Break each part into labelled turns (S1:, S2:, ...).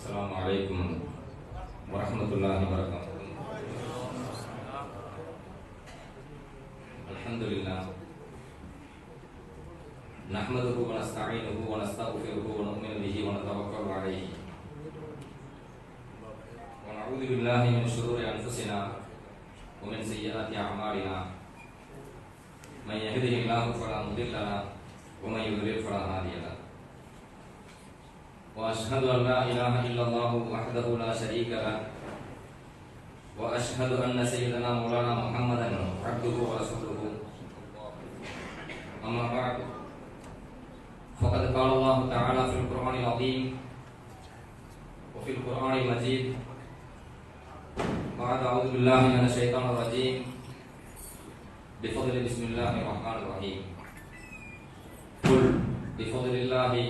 S1: अस्सलामु अलैकुम वरहमतुल्लाहि वबरकातुहू। अल्हम्दुलिल्लाह नहमदुहु व नस्तईनुहु व नस्तगफिरुहु व नु'मिनु बिही व नतवक्कलु अलैहि व नऊज़ु बिल्लाहि मिन शुरूरि अनफुसिना व मिन सय्यिआति अअमालिना मन यहदिहिल्लाहु फला मुदिल्ल लहु व मन युद्लिल फला हादिय लहु वअशहदु अन ला इलाहा इल्लल्लाहु वहदहु ला शरीका लहु वअशहदु अन्न सय्यदना मौलाना मुहम्मदन अब्दुहु व रसूलुहु अम्मा बअद फ़क़द क़ाल अल्लाहु तआला फ़िल क़ुरआनिल अज़ीम व फ़िल क़ुरआनिल मजीद बअद अऊज़ु बिल्लाहि मिनश शैतानिर रजीम बिफ़ज़्लि बिस्मिल्लाहिर रहमानिर रहीम कुल बिफ़ज़्लिल्लाहि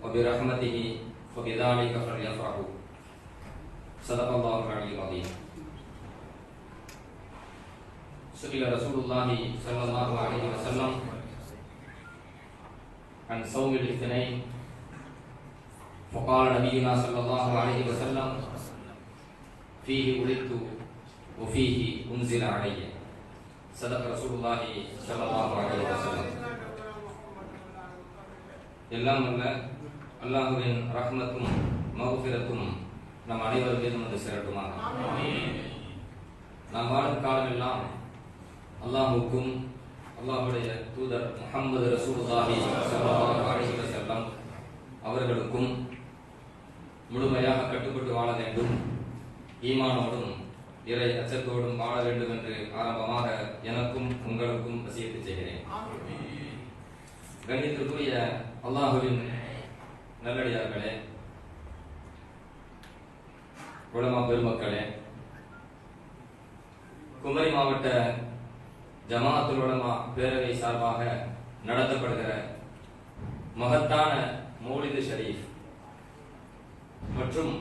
S1: व बिरहमतिही फ़बिज़ालिका फ़ल्यफ़रहू सदक़ल्लाहुल अलिय्युल अज़ीम। सुइल रसूलुल्लाह सल्लल्लाहु अलैहि वसल्लम अन सौमिल इत्नैन फ़क़ाल नबियुना सल्लल्लाहु अलैहि वसल्लम फ़ीहि उलिदतु व फ़ीहि उन्ज़िल अलैय सदक़ रसूलुल्लाह सल्लल्लाहु अलैहि वसल्लम। எல்லாம் வல்ல அல்லாஹ்வின் ரஹ்மத்தும் மக்ஃபிரத்தும் நம் அனைவர் மீதும் வந்து சேரட்டுமாக. நாம் வாழும் காலமெல்லாம் அல்லாஹ்வுக்கும் அல்லாஹ்வுடைய தூதர் முஹம்மது ரசூலுல்லாஹி ஸல்லல்லாஹு அலைஹி வஸல்லம் அவர்களுக்கும் முழுமையாக கட்டுப்பட்டு வாழ வேண்டும், ஈமானோடும் இறை அச்சத்தோடும் வாழ வேண்டும் என்று ஆரம்பமாக எனக்கும் உங்களுக்கும் வசியத்து செய்கிறேன். கண்ணியத்திற்குரிய அல்லாஹ்வின் நல்லடியார்களே, உலமா பெருமக்களே, குமரி மாவட்ட ஜமாஅத்துல் உலமா பேரவை சார்பாக நடத்தப்படுகிற மகத்தான மௌலிது ஷரீஃப் மற்றும்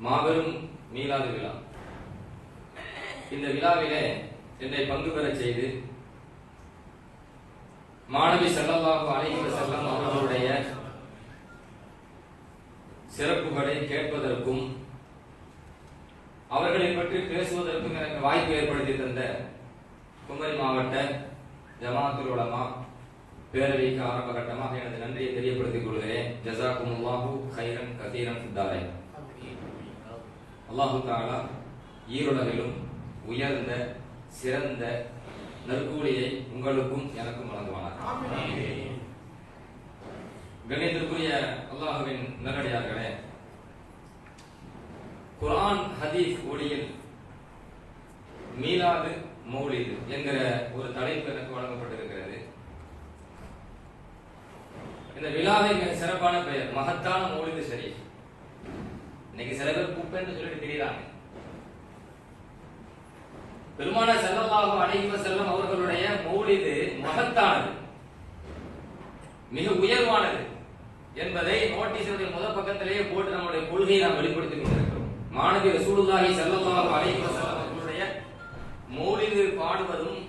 S1: மாபெரும் மீலாது விழா, இந்த விழாவிலே என்னை பங்கு பெறச் செய்து மாணவி ஸல்லல்லாஹு அலைஹி வஸல்லம் அவர்களுடைய சிறப்புகளை கேட்பதற்கும் அவர்களை பற்றி பேசுவதற்கும் எனக்கு வாய்ப்பு ஏற்படுத்தி தந்த குமரி மாவட்ட ஜமாஅத்துல் உலமா பேரவைக்கு ஆரம்ப கட்டமாக எனது நன்றியை தெரியப்படுத்திக் கொள்கிறேன். ஜஸாக்குமுல்லாஹு கைரன் கதீரன் ஃபித்தாரைன். அல்லாஹு தஆலா ஈருலகிலும் உயர்ந்த சிறந்த நற்கூலியை உங்களுக்கும் எனக்கும் வழங்குவானார். கண்ணியத்திற்குரிய அல்லாஹ்வின் நல்லடியார்களே, குர்ஆன் ஹதீஸ் ஒளியில் மீலாது மௌலிது என்கிற ஒரு தலைப்பு எனக்கு வழங்கப்பட்டிருக்கிறது. இந்த விழாவின் மிக சிறப்பான பெயர் மகத்தான மௌலிது ஷரீஃப். இன்னைக்கு சில பேர் குப்பைன்னு சொல்லிட்டு தெரியுறாங்க. பெருமானார் ஸல்லல்லாஹு அலைஹி வஸல்லம் அவர்களுடைய மௌலிது மகத்தானது, மிக உயர்வானது என்பதை நோட்டீஸுடைய முதல் பக்கத்திலேயே போட்டு நம்முடைய கொள்கையை நாம் வெளிப்படுத்திக் கொண்டிருக்கிறோம். மாணவி ரசூலுல்லாஹி ஸல்லல்லாஹு அலைஹி வஸல்லம் அவர்களுடைய மௌலிது பாடுவதும்,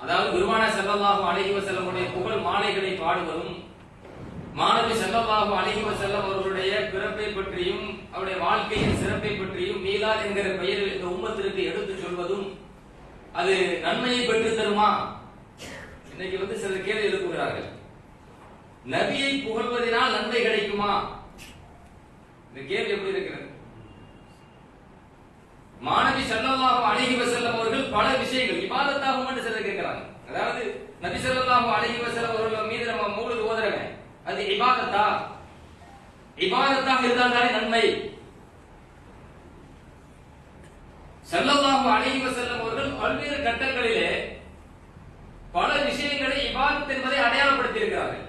S1: அதாவது பெருமானார் ஸல்லல்லாஹு அலைஹி வஸல்லமுடைய புகழ் மாலைகளை பாடுவதும், மாணவி ஸல்லல்லாஹு அலைஹி வஸல்லம் அவர்களுடைய பிறப்பை பற்றியும் அவருடைய வாழ்க்கையின் சிறப்பை பற்றியும் மீலாத் என்கிற பெயரில் இந்த உம்மத்திற்கு எடுத்துச் சொல்வதும் அது நன்மையை பெற்று தருமா? இன்னைக்கு சில கேள்வி எழுப்புகிறார்கள். நபியை புகழ்வதனால் நன்மை கிடைக்குமா? இந்த கேள்வி எப்படி இருக்கிறது? மாணவி ஸல்லல்லாஹு அலைஹி வஸல்லம் அவர்கள் பல விஷயங்கள் இபாதத்தாகும் என்று சிலர் கேட்கிறாங்க. அதாவது நபி ஸல்லல்லாஹு அலைஹி வஸல்லம் அவர்கள் மீது நம்ம மௌலிது ஓதுறோமே, அது இபாதத்தா? இபாதத்தாக இருந்தால் தானே நன்மை. ஸல்லல்லாஹு அலைஹி வஸல்லம் அவர்கள் பல்வேறு கட்டங்களிலே பல விஷயங்களை இபாதத் என்பதை அடையாளப்படுத்தி இருக்கிறார்கள்.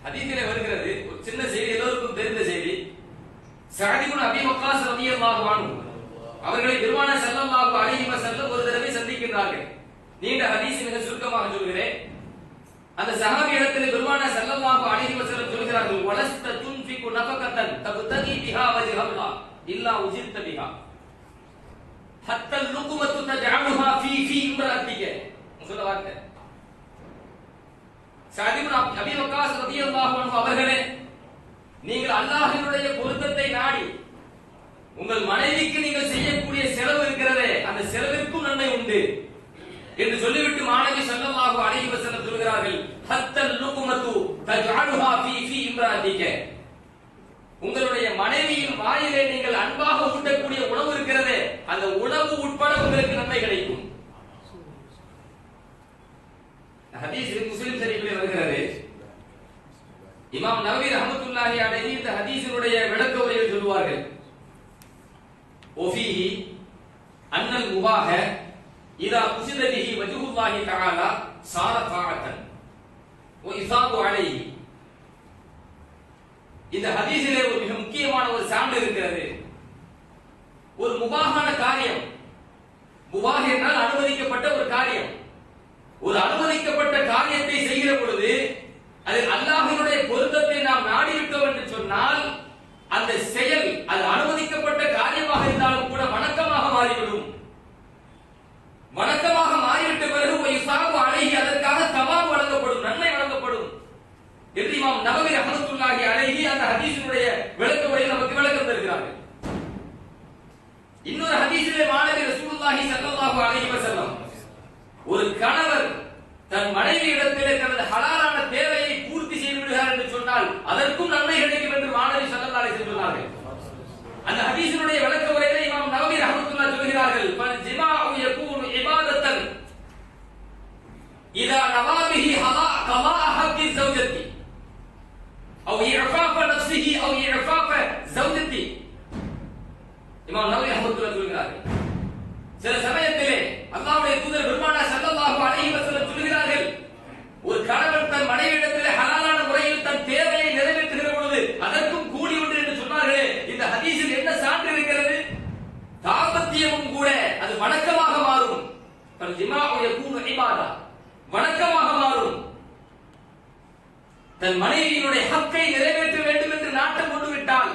S1: ஹதீஸிலே வருகிறது ஒரு சின்ன செய்தி, எல்லோருக்கும் தெரிந்த செய்தி. சஅத் இப்னு அபீ வக்காஸ் ரலியல்லாஹு அன்ஹு அவர்களை பெருமானார் ஸல்லல்லாஹு அலைஹி வஸல்லம் ஒரு தடவை சந்திக்கின்றார்கள். நீண்ட ஹதீஸ் மிக சுருக்கமாக சொல்கிறேன். அந்த சஹாபி இடத்திலே பெருமானார் ஸல்லல்லாஹு அலைஹி வஸல்லம் சொல்கிறார்கள், வலஸ்த துன்ஃபிகு நஃபகத்தன் தப்தகி பிஹா வஜ்ஹல்லாஹ் இல்லா உஜிர்த பிஹா ஹத்தா லுக்மத்து தஜஅலுஹா ஃபீ இம்ராத்திக. சொல்ல வார்த்தை சஅத் இப்னு அபீ வக்காஸ் ரலியல்லாஹு அன்ஹு அவர்களே, நீங்கள் அல்லாஹ்வினுடைய பொருத்தத்தை நாடி உங்கள் மனைவிக்கு நீங்கள் செய்யக்கூடிய செலவு இருக்கிறதே அந்த செலவிற்கும் நன்மை உண்டு என்று சொல்லிவிட்டு மாணவி ஸல்லல்லாஹு அலைஹி வஸல்லம் சொல்கிறார்கள் ஹத்தல் லுக்மத்து தஜஅலுஹா ஃபீ இம்ராதிக உங்களுடைய மனைவியின் வாயிலே நீங்கள் அன்பாக ஊட்டக்கூடிய உணவு இருக்கிறதே அந்த உணவு உட்பட உங்களுக்கு நன்மை கிடைக்கும். ஹதீஸ் முஸ்லிம் ஷரீஃபிலே வருகிறது. இமாம் நவவி ரஹ்மத்துல்லாஹி அலைஹி இந்த ஹதீஸினுடைய விளக்க உரையில் சொல்வார்கள் ஒஃபீஹி அன்னல் முபாஹ இதா குஸித பிஹி வஜ்ஹுல்லாஹி தஆலா சார தாஅத்தன் வ இஸாபு அலைஹி. இந்த ஹதீஸிலே ஒரு மிக முக்கியமான ஒரு சான்று இருக்கிறது. ஒரு முபாஹான காரியம், முபாஹ் என்றால் அனுமதிக்கப்பட்ட ஒரு காரியம், ஒரு அனுமதிக்கப்பட்ட காரியத்தை செய்கிற பொழுது அதில் அல்லாஹ்வினுடைய பொருத்தத்தை நாம் நாடிவிட்டோம் என்று சொன்னால் அந்த செயல் அது அனுமதிக்கப்பட்ட காரியமாக இருந்தாலும் கூட வணக்கமாக மாறிவிடும். வணக்கமாக மாறிவிட்ட பிறகு வயசாகு அழகி அதற்காக தவாப் வழங்கப்படும், நன்மை வழங்கப்படும் என்று இமாம் நவவி ரஹ்மத்துல்லாஹி அலைஹி அந்த ஹதீஸினுடைய விளக்க உரையில் நமக்கு விளக்கம் தருகிறார்கள். இன்னொரு ஹதீஸிலே மாணவி ரசூலுல்லாஹி ஸல்லல்லாஹு அலைஹி வஸல்லம் ஒரு கணவர் தன் மனைவி இடத்திலே தனது ஹலாலான தேவையை பூர்த்தி செய்து விடுகிறார் என்று சொன்னால் அதற்கும் நன்மை கிடைக்கும் என்று மாணவி ஸல்லல்லாஹு அலைஹி வஸல்லம் சொன்னார்கள். அந்த ஹதீஸினுடைய விளக்க உரையிலே இமாம் நவவி ரஹ்மத்துல்லாஹி சொல்கிறார்கள் பல் ஜிமாஉ யகூனு இபாதத்தன் இதா நவா பிஹி கலா ஹக்கி ஸௌஜத்தி அவ் இஃபாஃப நஃப்ஸிஹி அவ் இஃபாஃப ஸௌஜத்தி. இமாம் நவவி ரஹ்மத்துல்லாஹி சொல்கிறார்கள் சில சமயத்திலே அல்லாஹ்வுடைய தூதர் பெருமானார் ஸல்லல்லாஹு அலைஹி வஸல்லம் சொல்கிறார்கள் ஒரு கணவன் தன் மனைவியிடத்திலே ஹலாலான முறையில் தன் தேவையை நிறைவேற்றுகிற பொழுது அதற்கும் கூலி உண்டு என்று சொன்னார்களே. இந்த ஹதீஸில் என்ன சான்று இருக்கிறது? தாம்பத்தியமும் கூட அது வணக்கமாக மாறும். ஜிமாஉ யகூனு இபாதா, வணக்கமாக மாறும். தன் மனைவியினுடைய ஹக்கை நிறைவேற்ற வேண்டும் என்று நாட்டம் கொண்டு விட்டால்,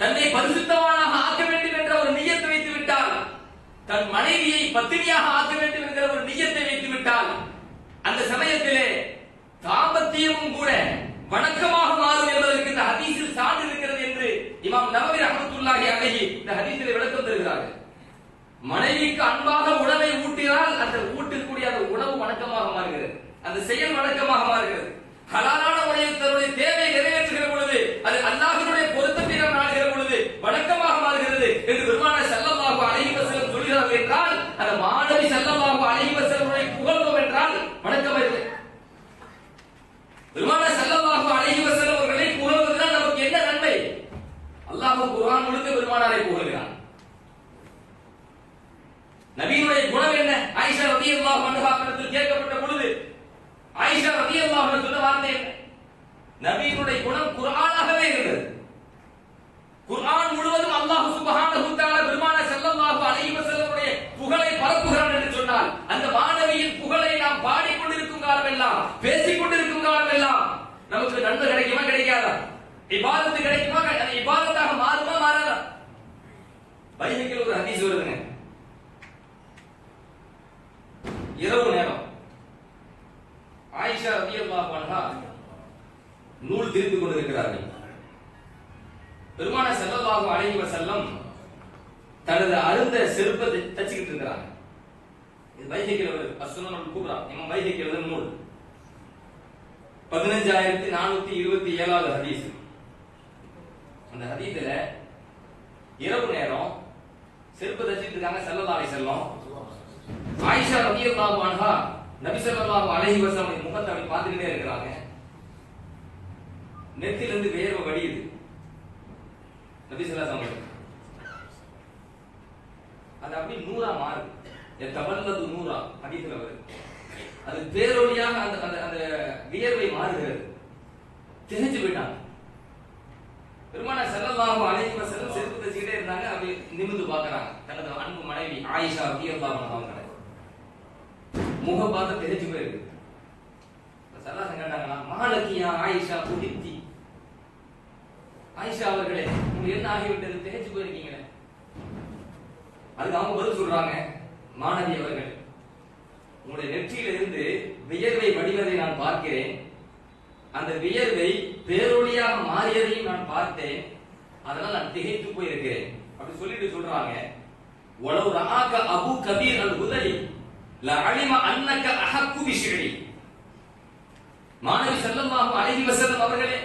S1: தன்னை பரிசுத்தவானாக ஆக்க வேண்டும் என்ற ஒரு நியத்தை வைத்து விட்டால், தன் மனைவியை பத்தினியாக ஆக்க வேண்டும் என்கிற ஒரு நியத்தை வைத்து விட்டால் அந்த சமயத்திலே தாம்பத்தியமும் கூட வணக்கமாக மாறும் என்பதற்கு இந்த ஹதீஸில் சான்று இருக்கிறது என்று இமாம் நவவி ரஹ்மத்துல்லாஹி அலைஹி இந்த ஹதீஸிலே விளக்கம் தருகிறார்கள். மனைவிக்கு அன்பாக உணவை ஊட்டினால் அந்த ஊட்டக்கூடிய அந்த உணவு வணக்கமாக மாறுகிறது, அந்த செயல் வணக்கமாக மாறுகிறது. ஹலாலான முறையில் தன்னுடைய தேவை நிறைவேற்றுகிற பொழுது அது அல்லாஹ்வினுடைய பொருத்தத்தை நாம் நாடுகிற பொழுது வணக்கமாக மாறுகிறது என்று பெருமானார் ஸல்லல்லாஹு அலைஹி வஸல்லம் சொல்கிறார்கள் என்றால் அந்த மாணவி ஸல்லல்லாஹு அலைஹி வஸல்லமுடைய புகழ்ந்தோம் என்றால் வணக்கமாக பெருமானார் ஸல்லல்லாஹு அலைஹி வஸல்லம் அவர்களை புகழ்வதால் நமக்கு என்ன நன்மை? அல்லாஹ் குர்ஆன் முழுக்க பெருமானாரை புகழ்கிறான். நபியினுடைய குணம் என்ன? ஆயிஷா ரலியல்லாஹு அன்ஹா இடத்தில் கேட்கப்பட்ட பொழுது ஆயிஷா ரலியல்லாஹு அன்ஹா சொன்ன வார்த்தை என்ன? நபியினுடைய குணம் குர்ஆனாகவே இருந்தது. குர்ஆன் முழுவதும் அல்லாஹ் சுப்ஹானஹு வ தஆலா பெருமானார் ஸல்லல்லாஹு அலைஹி வஸல்லமுடைய புகழை பரப்புகிறான் என்று சொன்னால் அந்த மாணவியின் புகழை நாம் பாடிக்கொண்டிருக்கும் காலமெல்லாம், பேசிக் கொண்டிருக்கும் காலமெல்லாம் நமக்கு நன்மை கிடைக்குமா கிடைக்காதா? இபாதத்து கிடைக்குமா? அது இபாதத்தாக மாறுமா மாறாதா? பைஹக்கில் ஒரு ஹதீஸ் வருதுங்க. இரவு நேரம் ஆயிஷா ரலியல்லாஹு அன்ஹா நூல் திருத்திக் கொண்டிருக்கிறார்கள். பெருமானார் ஸல்லல்லாஹு அலைஹி வஸல்லம் தனது அருந்த செருப்பை தச்சிக்கிட்டு இருக்கிறாங்க. இது பைஹக்கில் வருது. அஸ்ஸுனனுல் குப்ரா இமாம் பைஹக்கி எழுதின நூல் 15427வது ஹதீஸ். அந்த ஹதீஸ்ல இரவு நேரம் செருப்பு தச்சிட்டு இருக்காங்க ஸல்லல்லாஹு அலைஹி வஸல்லம். ஆயிஷா ரலியல்லாஹு அன்ஹா நபி ஸல்லல்லாஹு அலைஹி வஸல்லம் முகத்தை அப்படி பார்த்துக்கிட்டே இருக்கிறாங்க. நெத்திலிருந்து வேர்வை வடியுது. நபி ஸல்லல்லாஹு அலைஹி வஸல்லம் அது அப்படி நூறா மாறுது. எத்தவல்லது நூறா ஹதீஸ்ல வருது. அது பேரொளியாக அந்த அந்த வியர்வை மாறுகிறது. திகைச்சு போயிட்டாங்க. பெருமானார் ஸல்லல்லாஹு அலைஹி வஸல்லம் செருப்பு தச்சிக்கிட்டே இருந்தாங்க. அப்படி நிமிர்ந்து பார்க்கறாங்க. தனது அன்பு மனைவி ஆயிஷா ரலியல்லாஹு அன்ஹா முகம் பார்த்து திகைச்சு போயிருக்கு. சல்லல்லாஹு கேட்டாங்களா, மாலக்கியா ஆயிஷா குதித்தி, ஆயிஷா அவர்களே உங்களுக்கு என்ன ஆகிவிட்டது, திகைச்சு போயிருக்கீங்களே? அதுக்கு அவங்க பதில் சொல்றாங்க, மாணவி அவர்கள் உங்களுடைய நெற்றியிலிருந்து வியர்வை வடிவதை நான் பார்க்கிறேன். அந்த வியர்வை பேரொழியாக மாறியதையும் நான் பார்த்தேன். அதனால் நான் திகைத்து போயிருக்கிறேன். அப்படி சொல்லிட்டு சொல்றாங்க, வலவு ரஆக அபூ கபீர் அல்-ஹுதலி லஅலிம அன்னக அஹக்கு பிஷிரி. மாணவி ஸல்லல்லாஹு அலைஹி வஸல்லம் அவர்களே,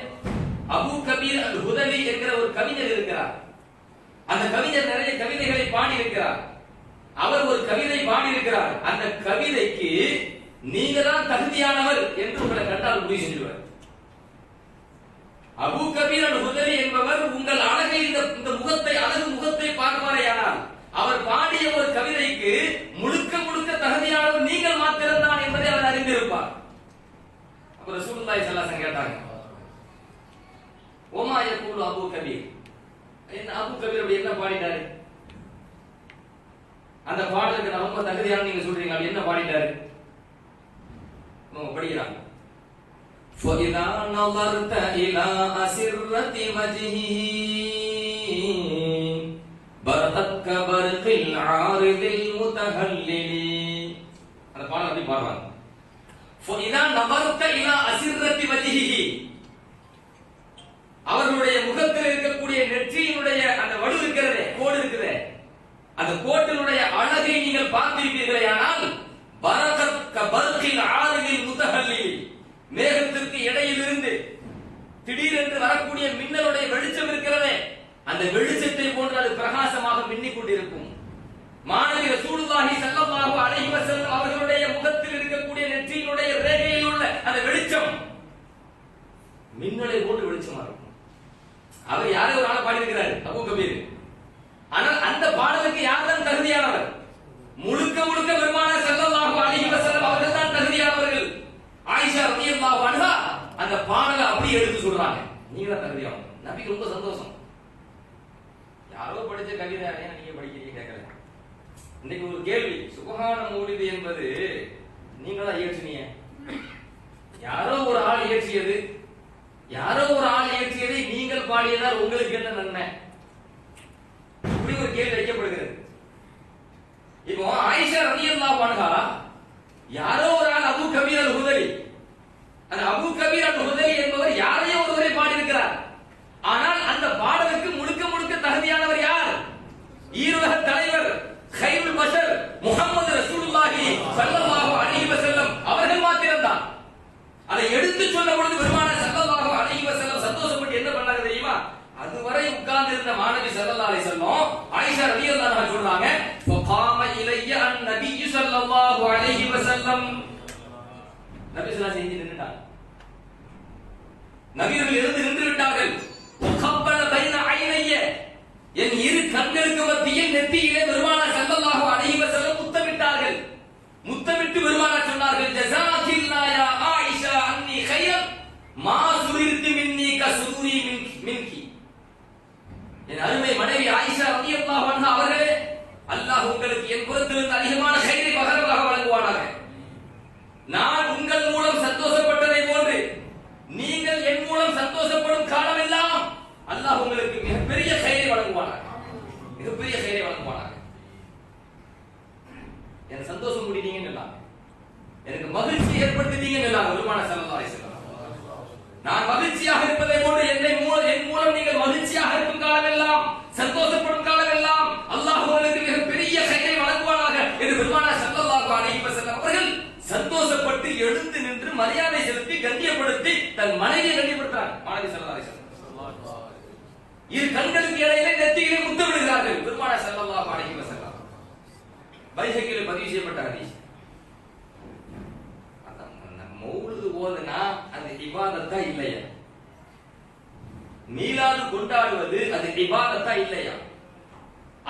S1: அபூ கபீர் அல்-ஹுதலி என்கிற ஒரு கவிஞர் இருக்கிறார். அந்த கவிஞர் நிறைய கவிதைகளை பாடி இருக்கிறார். அவர் ஒரு கவிதை பாடி இருக்கிறார். அந்த கவிதைக்கு நீங்க தான் தகுதியானவர் என்று உங்களை கண்டால் முடிவு செஞ்சுவார். அபூ கபீர் அல்-ஹுதலி என்பவர் உங்கள் அழகை இந்த முகத்தை அழகு முகத்தை பார்ப்பாரேயானால் அவர் பாடிய ஒரு கவிதைக்கு முழுக்க முழுக்க தகுதியானவர் நீங்கள் மாத்திரம்தான் என்பதை அவர் அறிந்திருப்பார். அப்ப ரசூலுல்லாஹி ஸல்லல்லாஹு அலைஹி வஸல்லம் கேட்டாங்க, ஓமா யகூலு அபூ கபீர், என்ன அபூ கபீர் அப்படி என்ன பாடிட்டாரு? அந்த பாடலுக்கு நான் ரொம்ப தகுதியான நீங்க சொல்றீங்க, அப்படி என்ன பாடிட்டாரு? படிக்கிறாங்க. فَإِذَا نَظَرْتَ إِلَى أَسِرَّةِ وَجْهِهِ بَرْقَتْ كَبَرْقِ الْعَارِضِ الْمُتَهَلِّلِ. அந்த பாடல் அப்படி பாடுறாங்க. فَإِذَا نَظَرْتَ إِلَى أَسِرَّةِ وَجْهِهِ, அவர்களுடைய முகத்தில் இருக்கக்கூடிய நெற்றியினுடைய அந்த வடு இருக்கிறதே, கோடு இருக்கிறதே, அந்த கோட்டினுடைய அழகை நீங்கள் பார்த்திருப்பீர்களேயானால் பரகத் கபர்கில் ஆரிதில் முத்தஹல்லில், மேகத்திற்கு இடையிலிருந்து திடீரென்று வரக்கூடிய மின்னலுடைய வெளிச்சம் இருக்கிறதே, அந்த வெளிச்சத்தை போன்று அது பிரகாசமாக மின்னிக் கொண்டிருக்கும். மாணவி ரசூலுல்லாஹி ஸல்லல்லாஹு அலைஹி வஸல்லம் அவர்களுடைய முகத்தில் இருக்கக்கூடிய நெற்றியினுடைய ரேகையில் உள்ள அந்த வெளிச்சம் மின்னலை போன்று வெளிச்சமா இருக்கும். அவர் யாரோ ஒரு ஆளை பாடி இருக்கிறார், அபூ கபீர். ஆனால் அந்த பாடலுக்கு யார் தான் தகுதியானவர்? முழுக்க முழுக்க பெருமானார் ஸல்லல்லாஹு அலைஹி வஸல்லம் அவர்கள் தான் தகுதியானவர்கள். ஆயிஷா ரலியல்லாஹு அன்ஹா அந்த பாடலை அப்படி எடுத்து சொல்றாங்க, நீங்க தான் தகுதியானவர். நபிக்கு ரொம்ப சந்தோஷம். யாரோ படிச்ச கவிதை ஏன் நீங்க படிக்கிறீங்க கேட்கல. இன்னைக்கு ஒரு கேள்வி, சுப்ஹான மௌலிது என்பது நீங்களா இயற்றினீங்க? யாரோ ஒரு ஆள் இயற்றியது, யாரோ ஒரு ஆள் இயற்றியதை நீங்கள் பாடியதால் உங்களுக்கு என்ன நன்மை? இப்படி ஒரு கேள்வி வைக்கப்படுகிறது. இப்போ ஆயிஷா ரலியல்லாஹு அன்ஹா யாரோ ஒரு ஆள் அபூ கபீர் அல்-ஹுதலி, அந்த அபூ கபீர் அல்-ஹுதலி என்பவர் யாரையோ ஒருவரை பாடியிருக்கிறார். ஆனால் அந்த பாடலுக்கு முழுக்க முழுக்க தகுதியானவர் யார்? ஈருலக தலைவர் கைருல் பஷர் முஹம்மது ரசூலுல்லாஹி ஸல்லல்லாஹு அலைஹி வஸல்லம் அவர்கள் மாத்திரம்தான். அதை எடுத்து சொன்ன பொழுது பெருமானார் ஸல்லல்லாஹு அலைஹி வஸல்லம் சந்தோஷப்பட்டு என்ன பண்ணாங்க தெரியுமா? அதுவரை உட்கார்ந்து இருந்த மாணவி ஸல்லல்லாஹு அலைஹி வஸல்லம் ஆயிஷா ரலியல்லாஹு அன்ஹா சொல்றாங்க, ஃபகாம இலைய அன்-நபி ஸல்லல்லாஹு அலைஹி வஸல்லம், நபி ஸல்லல்லாஹு அலைஹி வஸல்லம் நின்னுட்டாங்க. நபியர்கள் எழுந்து நின்று விட்டார்கள். வகப்பல பைன ஐனைய, என் இரு கண்களுக்கு மத்தியில் நெத்தியிலே பெருமானார் ஸல்லல்லாஹு அலைஹி வஸல்லம் முத்தமிட்டார்கள். முத்தமிட்டு பெருமானார் சொன்னார்கள், ஜஸாகில்லா யா ஆயிஷா அன்னி கைரன் மா சுரிர்தி மின்னி கசுரி மின்கி. என் அருமை மனைவி ஆயிஷா ரலியல்லாஹு அன்ஹா அவர்களே, அல்லாஹ் உங்களுக்கு என் புறத்திலிருந்து அதிகமான கைரை பகரமாக வழங்குவானாக. நான் உங்கள் மூலம் சந்தோஷப்பட்டதை போன்று நீங்கள் என் மூலம் சந்தோஷப்படும் காலமெல்லாம் அல்லாஹ் உங்களுக்கு மிகப்பெரிய கைரை வழங்குவானாக, மிகப்பெரிய கைரை வழங்குவானாக. எனக்கு சந்தோஷம் முடித்தீங்கன்னு சொன்னாங்க, எனக்கு மகிழ்ச்சி ஏற்படுத்திட்டீங்கன்னு சொன்னாங்க பெருமானார் ஸல்லல்லாஹு அலைஹி வஸல்லம். நான் மகிழ்ச்சியாக இருப்பதை போன்று என் மூலம் நீங்கள் மகிழ்ச்சியாக இருக்கும் காலமெல்லாம், சந்தோஷப்படும் காலமெல்லாம் அல்லாஹ் உங்களுக்கு மிகப்பெரிய கைரை வழங்குவானாக என்று பெருமானார் ஸல்லல்லாஹு அலைஹி வஸல்லம் அவர்கள் சந்தோஷப்பட்டு எழுந்து நின்று மரியாதை செலுத்தி கண்ணியப்படுத்தி தன் மனைவியை கண்ணியப்படுத்தார். மாணவி ஸல்லல்லாஹு அலைஹி வஸல்லம் இரு கண்களுக்கு இடையிலே நெத்தியிலே முத்தமிடுகிறார்கள் பெருமானார் ஸல்லல்லாஹு அலைஹி வஸல்லம். பைஹக்கியில் பதிவு செய்யப்பட்ட ஹதீஸ். மௌலிது ஓதுனா அது இபாதத்தா இல்லையா? மீலாது கொண்டாடுவது அது இபாதத்தா இல்லையா?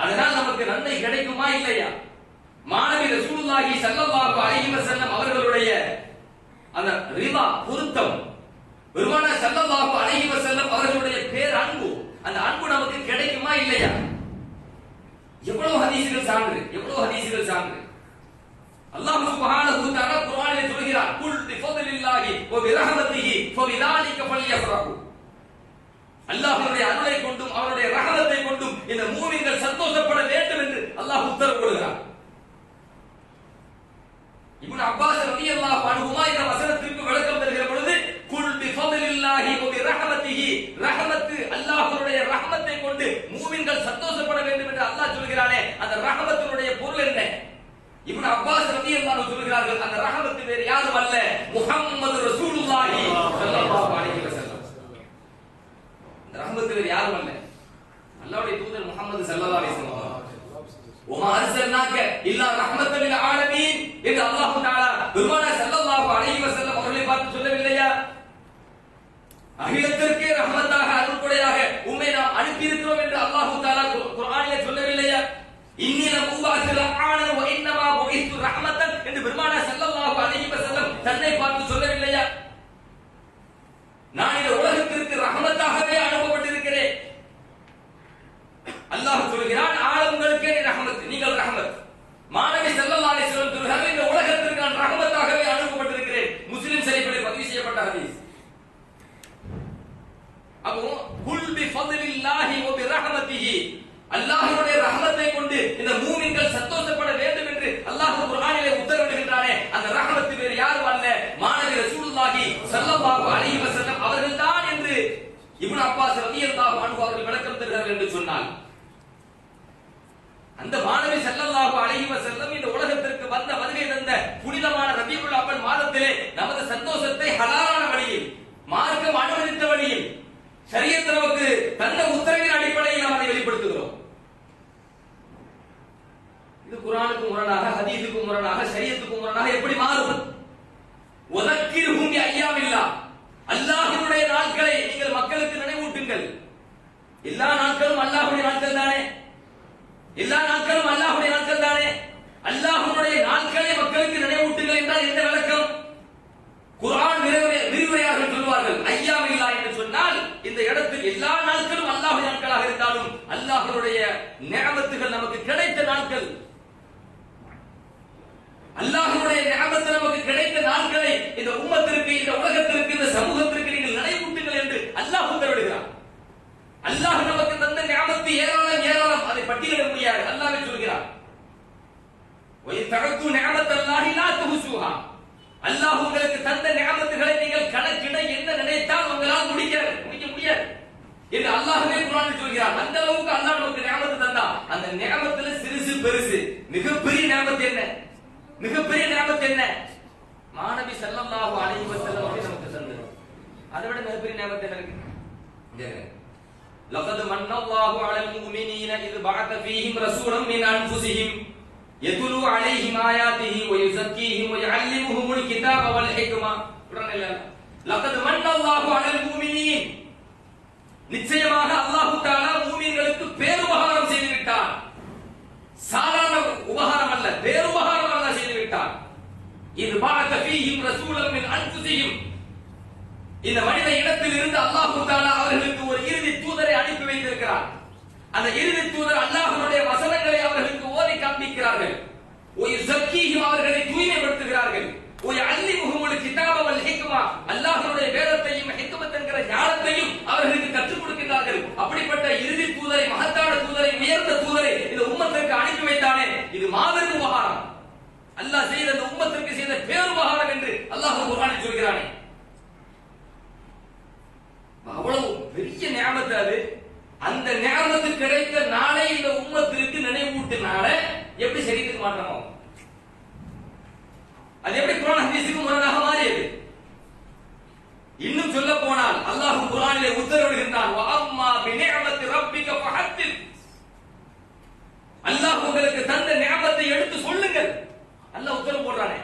S1: அதனால் நமக்கு நன்மை கிடைக்குமா இல்லையா? மாணவி ரசூலுல்லாஹி ஸல்லல்லாஹு அலைஹி வஸல்லம் அவர்களுடைய அந்த ரிதா பொருத்தம், பெருமானார் ஸல்லல்லாஹு அலைஹி வஸல்லம் அவர்களுடைய பேர் அன்பு, அந்த அன்பு நமக்கு கிடைக்குமா இல்லையா? எவ்வளவு ஹதீஸ்கள் சான்று, எவ்வளவு ஹதீஸ்கள் சான்று. அல்லாஹ் சுப்ஹானஹு வ தஆலா குர்ஆனிலே சொல்கிறார், குல் பிஃதலில்லாஹி வ பிரஹமத்திஹி ஃபபிதாலிக ஃபல்யஃப்ரஹு. அல்லாஹ்வுடைய அருளை கொண்டும் அவருடைய ரஹமத்தை கொண்டும் இந்த மூமின்கள் சந்தோஷப்பட வேண்டும் என்று அல்லாஹ் உத்தரவு கொடுக்கிறார். இப்னு அப்பாஸ் ரலியல்லாஹு அன்ஹுமா இந்த வசனத்திற்கு விளக்கம் தருகிற பொழுது, குல் பிஃதலில்லாஹி ரஹ்மத்திஹி, ரஹ்மத் அல்லாஹ்வுடைய ரஹ்மத்தை கொண்டு மூமின்கள் சந்தோஷப்பட வேண்டும் என்று அல்லாஹ் சொல்கிறானே, அந்த ரஹ்மத்தினுடைய பொருள் என்ன? இப்னு அப்பாஸ் ரலியல்லாஹு அன்ஹு சொல்கிறார்கள், அந்த ரஹ்மத் வேறு யாரும் அல்ல, முஹம்மது ரசூலுல்லாஹி ஸல்லல்லாஹு அலைஹி வஸல்லம். அந்த ரஹ்மத் வேறு யாரும் அல்ல, அல்லாஹ்வுடைய தூதர் முஹம்மது ஸல்லல்லாஹு அலைஹி வஸல்லம். வமா அர்ஸல்னாக இல்லா ரஹ்மத்தல் லில் ஆலமீன் என்று அல்லாஹ் தஆலா பெருமானார் ஸல்லல்லாஹு அலைஹி வஸல்லம் அவர்களை பார்த்து சொல்லவில்லையா? அகிலத்திற்கே ரஹ்மத்தாக அருள்கொடையாக உம்மை நாம் அனுப்பி இருக்கிறோம் என்று அல்லாஹ் தஆலா குர்ஆனிலே சொல்லவில்லையா? இன்னி லமுபாஸு லஆனன் வ இன்னமா புஇத்து ரஹ்மத்தன் என்று பெருமானார் ஸல்லல்லாஹு அலைஹி வஸல்லம் தன்னை பார்த்து சொல்லவில்லையா? நான் இந்த உலகத்திற்கு ரஹ்மத்தாகவே அனுப்பப்பட்டிருக்கிறேன். அல்லாஹ் சொல்கிறான், ஆலம்களுக்கே நீ ரஹ்மத், நீங்கள் ரஹ்மத். மாநபி ஸல்லல்லாஹு அலைஹி வஸல்லம் சொல்கிறார்கள், இந்த உலகத்திற்கு நான் ரஹ்மத்தாகவே அனுப்பப்பட்டிருக்கிறேன். முஸ்லிம் ஷரீஃபில் பதிவு செய்யப்பட்ட ஹதீஸ். அப்போ குல் பி ஃபضலில்லாஹி வ பி ரஹ்மத்திஹி, அல்லாஹ்வுடைய ரஹ்மத்தை கொண்டு இந்த மூமின்கள் சந்தோஷப்பட வேண்டும் என்று அல்லாஹ் குர்ஆனிலே உத்தரவிடுகின்றானே, அந்த ரஹ்மத் வேறு யாரும் அல்ல, மாநபி ரசூலுல்லாஹி ஸல்லல்லாஹு அலைஹி வஸல்லம் அவர்கள்தான் என்று இப்னு அப்பாஸ் ரலியல்லாஹு அன்ஹு அவர்கள் விளக்கம் தருகிறார்கள் என்று சொன்னால், அந்த மாநபி ஸல்லல்லாஹு அலைஹி வஸல்லம் இந்த உலகத்திற்கு வந்த வருகை தந்த புனிதமான ரபியுல் அவ்வல் மாதத்திலே நமது சந்தோஷத்தை ஹலாலான வழியில், மார்க்கம் அனுமதித்த வழியில், ஷரியத் நமக்கு தந்த உத்தரவின் அடிப்படையில் நாம் அதை வெளிப்படுத்துகிறோம். இது குர்ஆனுக்கு முரணாக, ஹதீஸுக்கு முரணாக, ஷரியத்துக்கு முரணாக எப்படி மாறும்? வதக்கிர்ஹும் பி அய்யாமில்லாஹ், அல்லாஹ்வுடைய நாட்களை நீங்கள் மக்களுக்கு நினைவூட்டுங்கள். எல்லா நாட்களும் அல்லாஹ்வுடைய நாட்கள் தானே, எல்லா நாட்களும் அல்லாஹ்வுடைய நாட்கள் தானே. அல்லாஹ்வுடைய நாட்களை மக்களுக்கு நினைவூட்டுங்கள் என்றால் என்ன விளக்கம்? குர்ஆன் விரிவுரையாக சொல்வார்கள், அய்யாமில்லாஹ் என்று சொன்னால் இந்த இடத்தில் எல்லா நாட்களும் அல்லாஹ்வுடைய நாட்களாக இருந்தாலும் அல்லாஹ்வுடைய நிஅமத்துகள் நமக்கு கிடைத்த நாட்கள், அல்லாஹ்வுடைய நிஅமத்து நமக்கு கிடைத்த நாட்களை இந்த உம்மத்திற்கு, இந்த உலகத்திற்கு, இந்த சமூகத்திற்கு நீங்கள் நினைவூட்டுங்கள் என்று அல்லாஹ் உத்தரவிடுகிறார். அல்லாஹ் நமக்கு தந்த நிஅமத்து ஏராளம் ஏராளம், அதை பட்டியலிட முடியாது. அல்லாஹ்வே சொல்கிறார், வ தஅத்து நிஅமத்தல்லாஹி லா துஹ்சுஹா, அல்லாஹ் உங்களுக்கு தந்த நிஅமத்துகளை நீங்கள் கணக்கிட என்ன நினைத்தால் உங்களால் முடிக்க முடியாது என்று அல்லாஹ்வே குர்ஆனில் சொல்கிறார். அந்த அளவுக்கு அல்லாஹ் நமக்கு நிஅமத்து தந்தா, அந்த நிஅமத்துல சிறுசு பெருசு, மிகப்பெரிய நிஅமத்து என்ன? மிகப்பெரிய நிஅமத்து என்ன? மாநபி ஸல்லல்லாஹு அலைஹி வஸல்லம் அவர்கள் நமக்கு தந்தது. அதை விட மிகப்பெரிய நிஅமத்து என்ன இருக்கு? லகத் மன்னல்லாஹு அலல் முஃமினீன இத் பஅத ஃபீஹிம் ரசூலன் மின் அன்ஃபுஸிஹிம் யதுலு அலைஹிம் ஆயாத்திஹி வ யுஸக்கீஹிம் வ யுஅல்லிமுஹுமுல் கிதாப வல் ஹிக்மா. லகத் மன்னல்லாஹு அலல் முஃமினீன், நிச்சயமாக அல்லாஹ் தஆலா மூமின்களுக்கு பேருபகாரம் செய்து விட்டார். சாதாரண உபகாரம் அல்ல, பேருபகாரம் அல்லாஹ் செய்து விட்டார். இத் பஅத ஃபீஹிம் ரசூலன் மின் அன்ஃபுஸிஹிம், இந்த மனித இனத்தில் இருந்து அல்லாஹ் தஆலா அவர்களுக்கு ஒரு இறுதி தூதரை அனுப்பி வைத்திருக்கிறார். அந்த இறுதி தூதர் அல்லாஹ்வுடைய வசனங்களை அவர்களுக்கு ஓதி காண்பிக்கிறார்கள். வயுஸக்கீஹிம், அவர்களை தூய்மைப்படுத்துகிறார்கள். வயுஅல்லிமுஹுமுல் கிதாப வல் ஹிக்மா, அல்லாஹ்வுடைய வேதத்தையும் ஹிக்மத் என்கிற ஞானத்தையும் அவர்களுக்கு கற்றுக் கொடுக்கிறார்கள். அப்படிப்பட்ட இறுதி தூதரை, மகத்தான தூதரை, உயர்ந்த தூதரை இந்த உம்மத்திற்கு அனுப்பி வைத்தானே, இது மாபெரும் உபகாரம். அல்லாஹ் செய்த இந்த உம்மத்திற்கு செய்த பேருபகாரம் என்று அல்லாஹ் குர்ஆனில் சொல்கிறானே, அவ்வளவு பெரிய நிஅமத் அது. அந்த நிஅமத்து கிடைத்த நாளை இந்த உம்மத்திற்கு நினைவூட்டினால எப்படி ஷரீஅத்துக்கு மாற்றமாகும்? அது எப்படி குர்ஆன் ஹதீஸுக்கு முரணாக மாறியது? இன்னும் சொல்ல போனால் அல்லாஹ் குர்ஆனிலே உத்தரவிடுகின்றான், வ அம்மா பி நிஅமத்தி ரப்பிக ஃபஹத்திஸ், அல்லாஹ் உங்களுக்கு தந்த நிஅமத்தை எடுத்து சொல்லுங்கள். அல்லாஹ் உத்தரவு போடுறானே.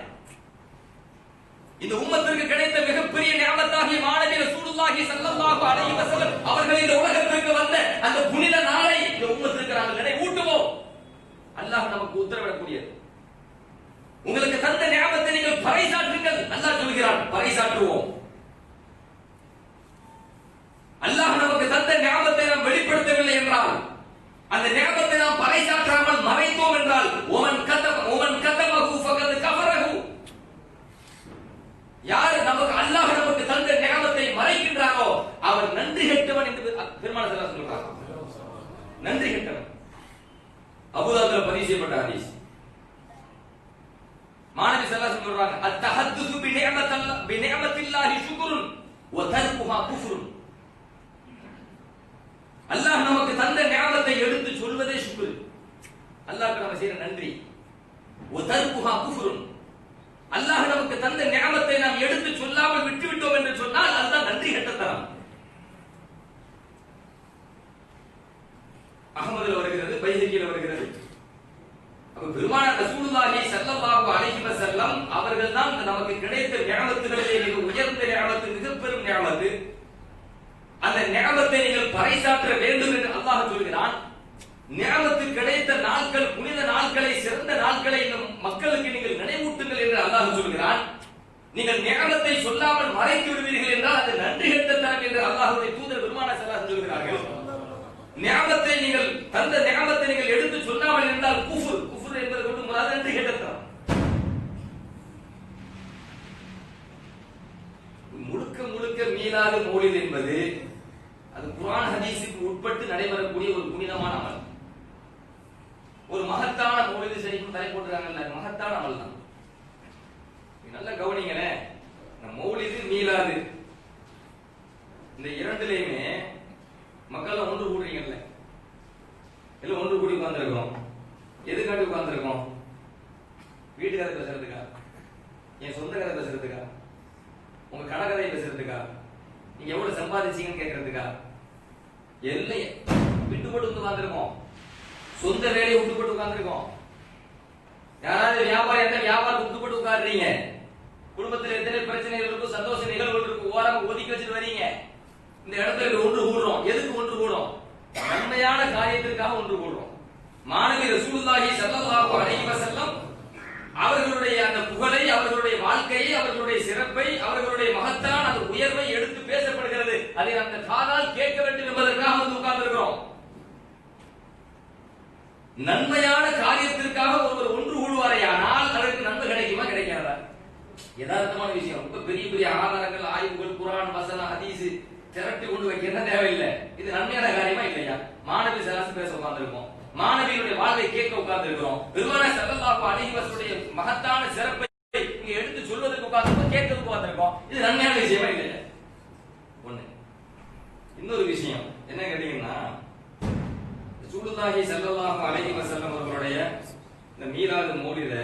S1: இந்த உம்மத்திற்கு கிடைத்த மிகப்பெரிய நிஅமத்தாகிய மாநபி ரசூலுல்லாஹி ஸல்லல்லாஹு அலைஹி வஸல்லம் அவர்கள் இந்த உலகத்திற்கு வந்த அந்த புனித நாளை இந்த உம்மத்திற்கு நாங்கள் நினைவூட்டுவோம். அல்லாஹ் நமக்கு உத்தரவிடக்கூடியது. உங்களுக்கு தந்த நிஅமத்தை நீங்கள் பறைசாற்றுங்கள். அல்லாஹ் சொல்கிறான், பறைசாற்றுவோம். அல்லாஹ் நமக்கு தந்த நிஅமத்தை நாம் வெளிப்படுத்தவில்லை என்றால், அந்த நிஅமத்தை நாம் பறைசாற்றாமல் மறைத்தோம் என்றால், ஓமன் கதமஹு ஃபகத் கஃபரஹு, யார் நமக்கு அல்லாஹ் நமக்கு தந்த நிஅமத்தை மறைக்கின்றாரோ அவர் நன்றி கெட்டவன் என்று பெருமானார் ஸல்லல்லாஹு அலைஹி வஸல்லம் சொல்றாங்க. நன்றி கெட்டவன். அபூதாவுல பதிவு செய்யப்பட்ட ஹதீஸ். மாநபி ஸல்லல்லாஹு அலைஹி வஸல்லம் சொல்றாங்க, அத்தஹத்துஸு பி நிஅமத்தில்லாஹி ஷுக்ருன் வ தர்குஹா குஃப்ருன். அந்த நிஅமத்தை நீங்கள் பறைசாற்ற வேண்டும் என்று அல்லாஹ் சொல்கிறான். நிஅமத்து கிடைத்த நாட்கள், புனித நாட்களை, சிறந்த நாட்களை மக்களுக்கு நீங்கள் நினைவூட்டுங்கள் என்று அல்லாஹ் சொல்கிறான். நீங்கள் நிஅமத்தை சொல்லாமல் மறைத்து விடுவீர்கள் என்றால் அது நன்றி கெட்டத்தனம் என்று அல்லாஹ்வுடைய தூதர் பெருமானார் ஸல்லல்லாஹு அலைஹி வஸல்லம் சொல்கிறார்கள். நிஅமத்தை நீங்கள் தந்த நிஅமத்தை நீங்கள் எடுத்து சொல்லாமல் இருந்தால் குஃப்ர் என்பது கொண்டு முராது நன்றி கெட்டத்தனம். முழுக்க முழுக்க மீலாது மௌலித் என்பது அது குர்ஆன் ஹதீஸுக்கு உட்பட்டு நடைபெறக்கூடிய ஒரு புனிதமான அமல். ஒரு மகத்தான மௌலித் ஷரீஃப் தலை போட்டுறாங்கல்ல, மகத்தான அமல் தான். நல்ல கவனிங்களே, மௌலிது மீலாது இந்த இரண்டிலையுமே மக்கள் ஒன்று கூடுறீங்கல்ல, இல்ல ஒன்று கூடி உட்கார்ந்துருக்கோம். எதுக்காண்டி உட்கார்ந்துருக்கோம்? வீட்டு கதை பேசுறதுக்கா? என் சொந்த கதை பேசுறதுக்கா? உங்க கடற்கதை பேசுறதுக்கா? நீங்க எவ்வளவு சம்பாதிச்சீங்கன்னு கேட்கறதுக்கா? எல்லாம் விட்டு போட்டு உட்கார்ந்துருக்கோம். சொந்த வேலையை விட்டு போட்டு உட்கார்ந்துருக்கோம். யாராவது வியாபாரம் எந்த வியாபாரம் விட்டு போட்டு உட்கார்றீங்க? குடும்பத்தில் எத்தனை பிரச்சனைகள் இருக்கும், சந்தோஷ நிகழ்வுகள் இருக்கும், ஓரமா ஒதுக்கி வச்சுட்டு வரீங்க. இந்த இடத்துல ஒன்று கூடுறோம். எதுக்கு ஒன்று கூடும்? நன்மையான காரியத்திற்காக ஒன்று கூடுறோம். மாணவி ரசூலுல்லாஹி ஸல்லல்லாஹு அலைஹி வஸல்லம் அவர்களுடைய அந்த புகழை, அவர்களுடைய வாழ்க்கையை, அவர்களுடைய சிறப்பை, அவர்களுடைய மகத்தான அந்த உயர்வை எடுத்து பேசப்படுகிறது. அதை அந்த காதால் கேட்க வேண்டும் என்பதற்காக வந்து உட்கார்ந்திருக்கிறோம். நன்மையான காரியத்திற்காக ஒருவர் ஒன்று கூடுவாரையானால் அதற்கு நன்மை கிடைக்குமா, கிடைக்காதா? யதார்த்தமான விஷயம். ரொம்ப பெரிய பெரிய ஆதாரங்கள், ஆய்வுகள், குர்ஆன் வசனம், ஹதீஸ் திரட்டி கொண்டு வைக்க என்ன தேவையில்லை. இது நன்மையான காரியமா இல்லையா? மாணவி சலாசு பேச உட்கார்ந்திருக்கோம். மாணவியுடைய வாழ்வை கேட்க உட்கார்ந்து இருக்கிறோம். பெருமானார் ஸல்லல்லாஹு அலைஹி வஸல்லம் மகத்தான சிறப்பை இங்க எடுத்து சொல்வதற்கு உட்கார்ந்து கேட்க உட்கார்ந்திருக்கோம். இது நன்மையான விஷயமா இல்லையா? ஒண்ணு. இன்னொரு விஷயம் என்ன கேட்டீங்கன்னா, ரசூலுல்லாஹி ஸல்லல்லாஹு அலைஹி வஸல்லம் அவர்களுடைய இந்த மீலாது மௌலித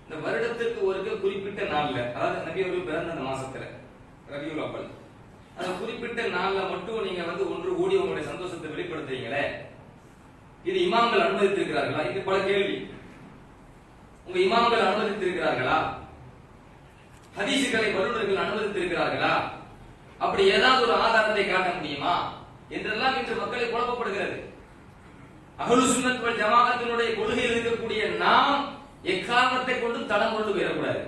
S1: இந்த வருடத்திற்கு ஒரு குறிப்பிட்ட நாள்ல, அதாவது நபி அவர்கள் பிறந்த அந்த மாசத்துல ரபியுல் அவ்வல், அந்த குறிப்பிட்ட நாள்ல மட்டும் நீங்க வந்து ஒன்று கூடி உங்களுடைய சந்தோஷத்தை வெளிப்படுத்துறீங்களே, இது இமாம்கள் அனுமதித்திருக்கிறார்களா? இது பல கேள்வி. உங்க இமாம்கள் அனுமதித்திருக்கிறார்களா? ஹதீசுகளை வல்லுநர்கள் அனுமதித்திருக்கிறார்களா? அப்படி ஏதாவது ஒரு ஆதாரத்தை காட்ட முடியுமா என்றெல்லாம் இன்று மக்களை குழப்பப்படுகிறது. அஹ்லு சுன்னத் வல் ஜமாஅத்தினுடைய கொள்கையில் இருக்கக்கூடிய நாம் எக்காரணத்தை கொண்டு தடம் கொண்டு போயிடக்கூடாது.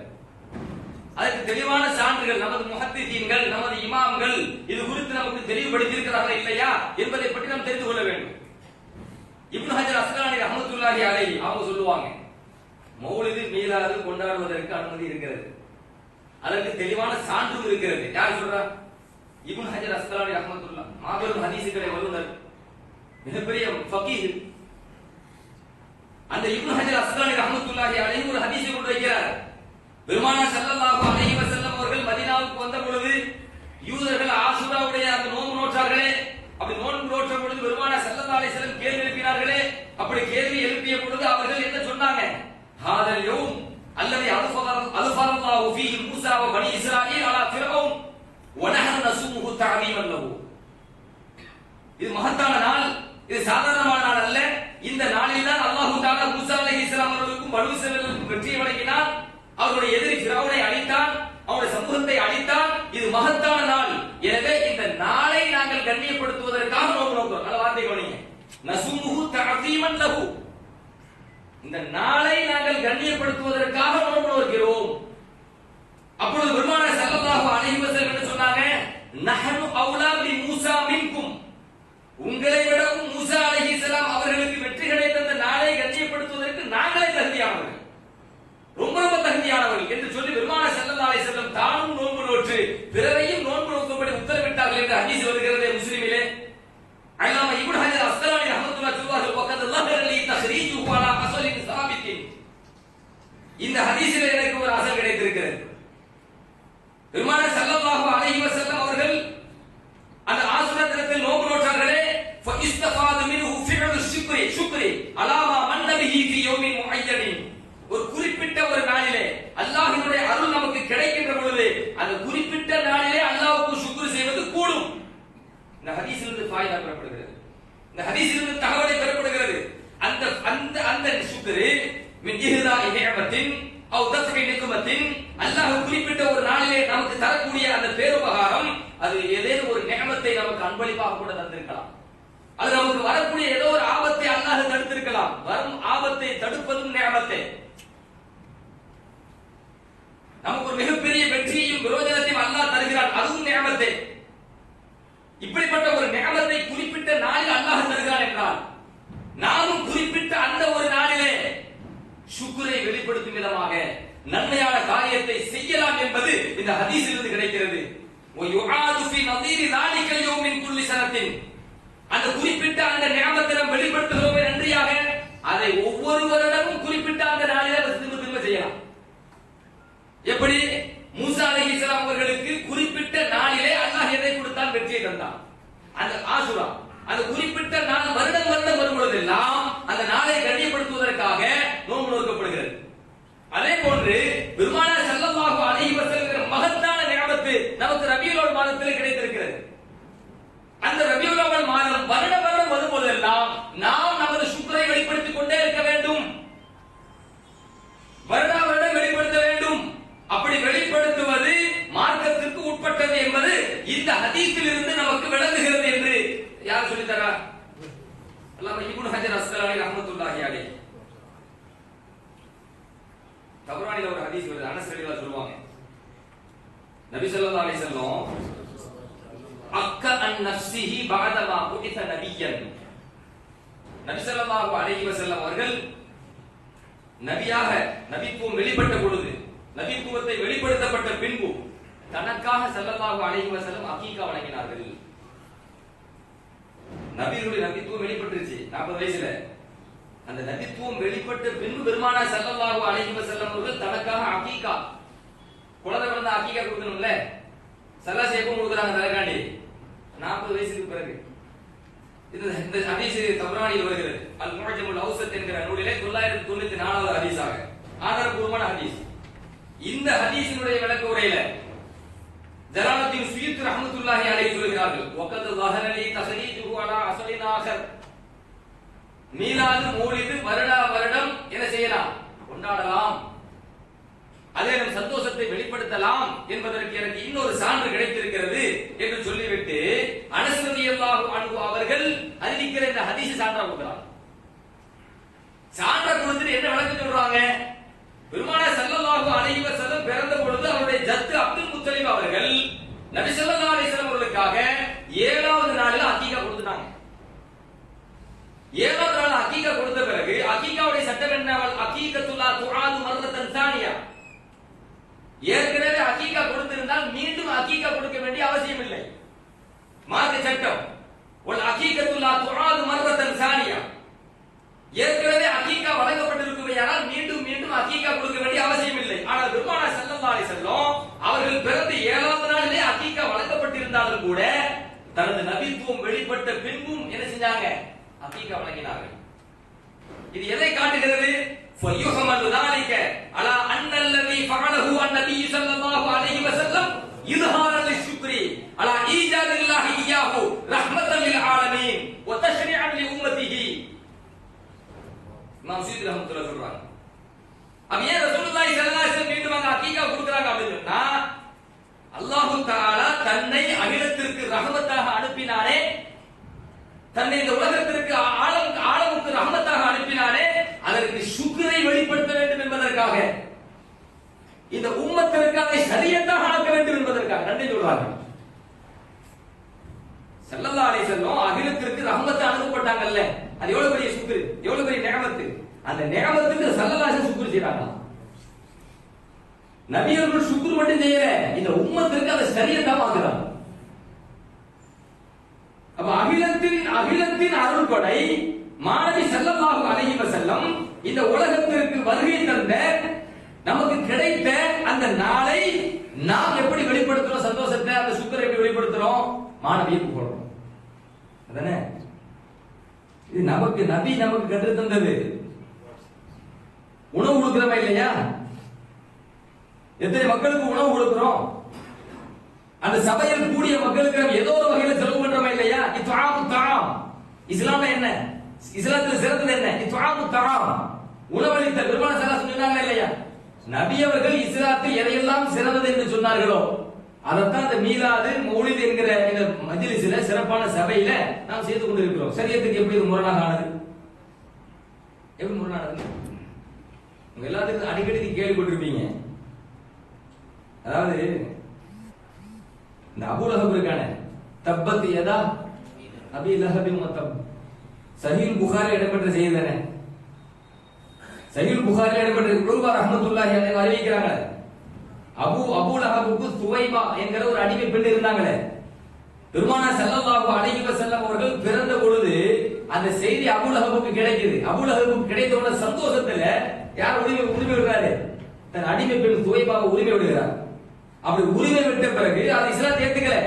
S1: அதற்கு தெளிவான சான்றுகள் நமது முஹத்திதீன்கள், நமது இமாம்கள் இது குறித்து நமக்கு தெளிவுபடுத்தியிருக்கிறார்களா இல்லையா என்பதை பற்றி நாம் தெரிந்து கொள்ள வேண்டும். இப்னு ஹஜர் அஸ்கலானி ரஹ்மத்துல்லாஹி அலைஹி அவங்க சொல்லுவாங்க, மௌலிது மீலாது கொண்டாடுவதற்கு அனுமதி இருக்கிறது, அதற்கு தெளிவான சான்றும் இருக்கிறது. யார் சொல்றா? இப்னு ஹஜர் அஸ்கலானி ரஹ்மத்துல்லாஹ், மாபெரும் ஹதீசுகளை வல்லுநர், மிகப்பெரிய ஃபகீஹ். அந்த இப்னு ஹஜர் அஸ்கலானி ரஹ்மத்துல்லாஹி அலைஹி ஒரு ஹதீஸை கொண்டு வைக்கிறார். பெருமானார் ஸல்லல்லாஹு அலைஹி வஸல்லம் அவர்கள் மதீனாவுக்கு வந்த பொழுது யூதர்கள் ஆஷூராவுடைய அந்த நோன்பு நோற்றார்களே, அப்படி நோன்பு நோற்ற பொழுது பெருமானார் ஸல்லல்லாஹு அலைஹி வஸல்லம் கேள்வி எழுப்பினார்களே, அப்படி கேள்வி எழுப்பிய பொழுது அவர்கள் என்ன சொன்னாங்க? ஹாதல் யௌம் அல்லதி அல்ஃபரல்லாஹு ஃபீஹி மூஸா வ பனி இஸ்ராயீல் அலா ஃபிர்அவுன் வ நஹ்னு நஸூமுஹு தஅலீமன் லஹு. இது மகத்தான நாள், இது சாதாரணமான நாள் அல்ல. இந்த நாளில் தான் அல்லாஹ் தஆலா மூஸா அலைஹிஸ்ஸலாம் அவர்களுக்கும் பனு இஸ்ராயீலுக்கும் வெற்றியை வழங்கினான். அவருடைய எதிரி ஃபிரௌனை அழித்தான், அவருடைய சமூகத்தை அழித்தான். இது மகத்தான நாள். எனவே இந்த நாளை நாங்கள் கண்ணியப்படுத்துவதற்காக நோன்பு நோக்கிறோம். நல்ல வார்த்தை கவனிங்க. நஸூமுஹு தஅலீமன் லஹு. இந்த நாளை நாங்கள் கண்ணியப்படுத்துவதற்காக நோன்பு நோக்கிறோம். அப்பொழுது பெருமானார் ஸல்லல்லாஹு அலைஹி வஸல்லம் என்ன சொன்னாங்க? நஹனு அவுலா பி மூஸா மின்கும். உங்களை விடவும் மூஸா அலைஹிஸ்ஸலாம் அவர்களுக்கு வெற்றி கிடைத்த அந்த நாளை கண்ணியப்படுத்துவதற்கு நாங்களே தகுதியானவர்கள், ரொம்ப ரொம்ப தகுதியானவர்கள் என்று சொல்லி பெருமானார் ஸல்லல்லாஹு அலைஹி வஸல்லம் தானும் நோன்பு நோற்று பிறரையும் நோன்பு நோக்கும்படி உத்தரவிட்டார்கள் என்று ஹதீஸ் வருகிறது முஸ்லிமிலே. அல்லாமா இப்னு ஹஜர் அஸ்கலானி ரஹ்மத்துல்லாஹி சொல்வார்கள், வகத் ظهر لي تخريجه على اصل ثابت. இந்த ஹதீஸிலே எனக்கு ஒரு அசல் கிடைத்திருக்கிறது. பெருமானார் ஸல்லல்லாஹு அலைஹி வஸல்லம் அவர்கள் அந்த ஆசுரா தினத்தில் நோன்பு நோற்றார்களே, فاستفاد منه فعل الشكر على ما من به في يوم معين. ஒரு குறிப்பிட்ட ஒரு நாளிலே அல்லாஹ்வினுடைய அருள் நமக்கு கிடைக்கின்ற பொழுது அந்த குறிப்பிட்ட நாளிலே அல்லாஹ்வுக்கு சுக்ர் செய்வது கூடும். இந்த ஹதீஸிலிருந்து ஃபாயிதா பெறப்படுகிறது, இந்த ஹதீஸிலிருந்து தகவலை பெறப்படுகிறது. அந்த அந்த அந்த சுக்ர் மின் இஹ்தாஇ நிஅமத்தின் அவ் தஃபி நிக்மத்தின், அல்லாஹ் குறிப்பிட்ட ஒரு நாளிலே நமக்கு தரக்கூடிய அந்த பேருபகாரம், அது ஏதேனும் ஒரு நிஅமத்தை நமக்கு அன்பளிப்பாக கூட தந்திருக்கலாம். அது நமக்கு வரக்கூடிய ஏதோ ஒரு ஆபத்தை அல்லாஹ் தடுத்திருக்கலாம். வரும் ஆபத்தை தடுப்பதும் நிஅமத்தே. நமக்கு ஒரு மிகப்பெரிய வெற்றியையும் பிரயோஜனத்தையும் அல்லாஹ் தருகிறான், அதுவும் நிஅமத்தே. இப்படிப்பட்ட ஒரு நிஅமத்தை குறிப்பிட்ட நாளில் அல்லாஹ் தருகிறான் என்றால், நாமும் குறிப்பிட்ட அந்த ஒரு நாளிலே சுக்ரை வெளிப்படுத்தும் விதமாக நன்மையான காரியத்தை செய்யலாம் என்பது இந்த ஹதீஸிலிருந்து கிடைக்கிறது. வயுஆது ஃபீ நதீரி ذلك اليوم من كل سنة, அந்த குறிப்பிட்ட அந்த நிஅமத்தை நாம் வெளிப்படுத்துகிறோமே நன்றியாக, அதை ஒவ்வொரு வருடமும் குறிப்பிட்ட அந்த நாளிலே திரும்ப திரும்ப செய்யலாம். எப்படி மூசா அலைஹிஸ்ஸலாம் அவர்களுக்கு குறிப்பிட்ட நாளிலே அல்லாஹ் எதை கொடுத்தான்? வெற்றியை தந்தான். அந்த ஆஷுரா, அந்த குறிப்பிட்ட நாள் வருடம் வருடம் வரும்பொழுதெல்லாம் அந்த நாளை கண்ணியப்படுத்துவதற்காக நோன்பு நோக்கப்படுகிறது. அதே போன்று பெருமானார் ஸல்லல்லாஹு அலைஹி வஸல்லம் மகத்தான நிஅமத்து நமக்கு ரபியுல் அவ்வல் மாதத்தில் கிடைத்திருக்கிறது. அந்த ரபியுல் அவ்வல் மாதம் வருட வருடம் வரும்போதெல்லாம் நாம் நமது சுக்ரை வெளிப்படுத்திக் கொண்டே இருக்க வேண்டும். வருட வருடம் வெளிப்படுத்த வேண்டும். அப்படி வெளிப்படுத்துவது மார்க்கத்திற்கு உட்பட்டது என்பது இந்த ஹதீஸில் இருந்து நமக்கு விளங்குகிறது என்று யார் சொல்லித்தரா? அல்லாம இப்னு ஹஜர் அஸ்கலானி ரஹ்மத்துல்லாஹி அலைஹி தபரானில ஒரு ஹதீஸ் வருது. அனஸ் ரலியல்லாஹு சொல்லுவாங்க, நபி ஸல்லல்லாஹு அலைஹி வஸல்லம் அக்க அன் நஃப்ஸிஹி பஅத மா புதிஸ நபியன், நபி ஸல்லல்லாஹு அலைஹி வஸல்லம் அவர்கள் நபியாக நபித்துவம் வெளிப்பட்ட பொழுது, நபித்துவத்தை வெளிப்படுத்தப்பட்ட பின்பு தனக்காக ஸல்லல்லாஹு அலைஹி வஸல்லம் அகீகா வழங்கினார்கள். நபியுடைய நபித்துவம் வெளிப்பட்டுருச்சு 40 வயசுல. அந்த நபித்துவம் வெளிப்பட்ட பின்பு பெருமானார் ஸல்லல்லாஹு அலைஹி வஸல்லம் அவர்கள் தனக்காக அகீகா, குழந்தை பிறந்த அகீகா கொடுக்கணும்ல, சல்லாசி எப்போ கொடுக்குறாங்க? தலகாண்டி 40 வயசுக்கு பிறகு. இந்த ஹதீஸ் தப்ரானியில் வருகிறது. அல் முஅஜமுல் அவ்ஸத் என்கிற நூலிலே 994வது ஹதீஸாக ஆதாரபூர்வமான ஹதீஸ். இந்த ஹதீஸினுடைய விளக்க உரையில ஜலாலுத்தீன் சுயூத்தி ரஹ்மத்துல்லாஹி அலைஹி சொல்கிறார்கள், வகத் ظهر لي تخريجه على اصل اخر, மீலாது மௌலிது வருடா வருடம் என்ன செய்யலாம்? கொண்டாடலாம். அதே நம் சந்தோஷத்தை வெளிப்படுத்தலாம் என்பதற்கு எனக்கு இன்னொரு சான்று கிடைத்திருக்கிறது என்று சொல்லிவிட்டு அனஸ் ரலியல்லாஹு அன்ஹு அவர்கள் அறிவிக்கிற இந்த ஹதீஸ் சான்றா கொடுக்கிறார். சான்றா கொடுத்துட்டு என்ன விளக்கம் சொல்றாங்க? பெருமானார் ஸல்லல்லாஹு அலைஹி வஸல்லம் பிறந்த பொழுது அவருடைய ஜத்து அப்துல் முத்தலிப் அவர்கள் நபி ஸல்லல்லாஹு அலைஹி வஸல்லம் அவர்களுக்காக 7வது நாளில் அகீகா கொடுத்தாங்க. 7வது நாள் அகீகா கொடுத்த பிறகு அகீகாவுடைய சட்டம் என்னவல் அகீகத்து லா துஆது மர்ரத்தன் தானியா, ஏற்கனவே அகீகா கொடுத்திருந்தால் மீண்டும் அகீகா கொடுக்க வேண்டிய அவசியம் இல்லை. மார்க்க சட்டம் வல் அகீகத்து லா துஆது மர்ரத்தன் தானியா, ஏற்கனவே அகீகா வழங்கப்பட்டிருக்குமையானால் மீண்டும் மீண்டும் அகீகா கொடுக்க வேண்டிய அவசியம் இல்லை. ஆனால் பெருமானார் ஸல்லல்லாஹு அலைஹி வஸல்லம் அவர்கள் பிறந்த 7வது நாளிலே அகீகா வழங்கப்பட்டிருந்தாலும் கூட தனது நபித்துவம் வெளிப்பட்ட பின்பும் என்ன செஞ்சாங்க? அகீகா வழங்கினார்கள். இது எதை காட்டுகிறது? ஃபயுஹமது ذلك على ان الذي فعله النبي صلى الله عليه وسلم اظهارا للشكر على ايجاد الله اياه رحمة للعالمين وتشريعا لامته. இமாம் சுயூத்தி ரஹ்மத்துல்லாஹி சொல்றாங்க, அப்ப ஏன் ரசூலுல்லாஹி ஸல்லல்லாஹு அலைஹி வஸல்லம் மீண்டும் அந்த அகீகா கொடுக்கறாங்க அப்படின்னு சொன்னா, அல்லாஹ் தஆலா தன்னை அகிலத்திற்கு ரஹமத்தாக அனுப்பினானே, தன்னை இந்த உலகத்திற்கு ஆலமுக்கு ரஹமத்தாக அனுப்பினானே, அதற்கு சுக்ரை வெளிப்படுத்த வேண்டும் என்பதற்காக, இந்த உம்மத்திற்கு அதை ஷரியத்தாக ஆக்க வேண்டும் என்பதற்காக நன்றி சொல்றாங்க. ஸல்லல்லாஹு அலைஹி வஸல்லம் அகிலத்திற்கு ரஹமத்தை அனுப்பப்பட்டாங்கல்ல, அது எவ்வளவு பெரிய சுக்ர், எவ்வளவு பெரிய நிஅமத்து. அந்த நிஅமத்துக்கு ஸல்லல்லாஹு அலைஹி வஸல்லம் சுக்ர் செய்றாங்க. நபியர்கள் சுக்ர் மட்டும் செய்யல, இந்த உம்மத்திற்கு அதை ஷரியத்தா ஆக்குறாங்க. அப்ப அகிலத்தின் அருள்கொடை மாணவி ஸல்லல்லாஹு அலைஹி வஸல்லம் இந்த உலகத்திற்கு வருகை தந்த நமக்கு கிடைத்த அந்த நாளை நாம் எப்படி வெளிப்படுத்துறோம்? சந்தோஷத்தை, அந்த சுக்கரை எப்படி வெளிப்படுத்துறோம்? மாணவியை புகழணும். அதானே இது நமக்கு நபி நமக்கு கற்று தந்தது. உணவு கொடுக்கிறோமா இல்லையா? எத்தனை மக்களுக்கு உணவு கொடுக்கிறோம்? அந்த சபையில் கூடிய மக்களுக்கு ஏதோ ஒரு வகையில் செலவு பண்றோமா இல்லையா? இத்ஆமு தஆம். இஸ்லாம்ல என்ன? இஸ்லாத்துல சிறந்தது என்ன? இத்ஆமு தஆம், உணவளித்தல். பெருமானார் ஸல்லல்லாஹு அலைஹி வஸல்லம் இல்லையா? நபி அவர்கள் இஸ்லாத்தில் எதையெல்லாம் சிறந்தது என்று சொன்னார்களோ அதைத்தான் இந்த மீலாது மௌலித் என்கிற இந்த மஜ்லிஸ்ல சிறப்பான சபையில நாம் செய்து கொண்டிருக்கிறோம். சரியத்துக்கு எப்படி இது முரணாக ஆனது? எப்படி முரணானது? உங்க எல்லாத்துக்கும் அடிக்கடி கேள்விப்பட்டிருப்பீங்க. அதாவது இந்த அபூ லஹப் இருக்கானே, தப்பத் யதா அபீ லஹபி வதப், சஹீஹ் புகாரில் இடம்பெற்ற செய்தி தானே. சஹீஹ் புகாரில் இடம்பெற்ற குருவா ரஹ்மத்துல்லாஹி அலைஹி அறிவிக்கிறாங்க, அபூ லஹபுக்கு சுவைபா என்கிற ஒரு அடிமை பெண் இருந்தாங்களே, பெருமானார் ஸல்லல்லாஹு அலைஹி வஸல்லம் அவர்கள் பிறந்த பொழுது அந்த செய்தி அபூ லஹபுக்கு கிடைக்குது. அபூ லஹபுக்கு கிடைத்தவுடனே சந்தோஷத்துல யார் உரிமை விடுறாரு? தன் அடிமை பெண் சுவைபாவை உரிமை விடுகிறார். அப்படி உரிமை விட்ட பிறகு அது இஸ்லாத்தை ஏத்துக்கல.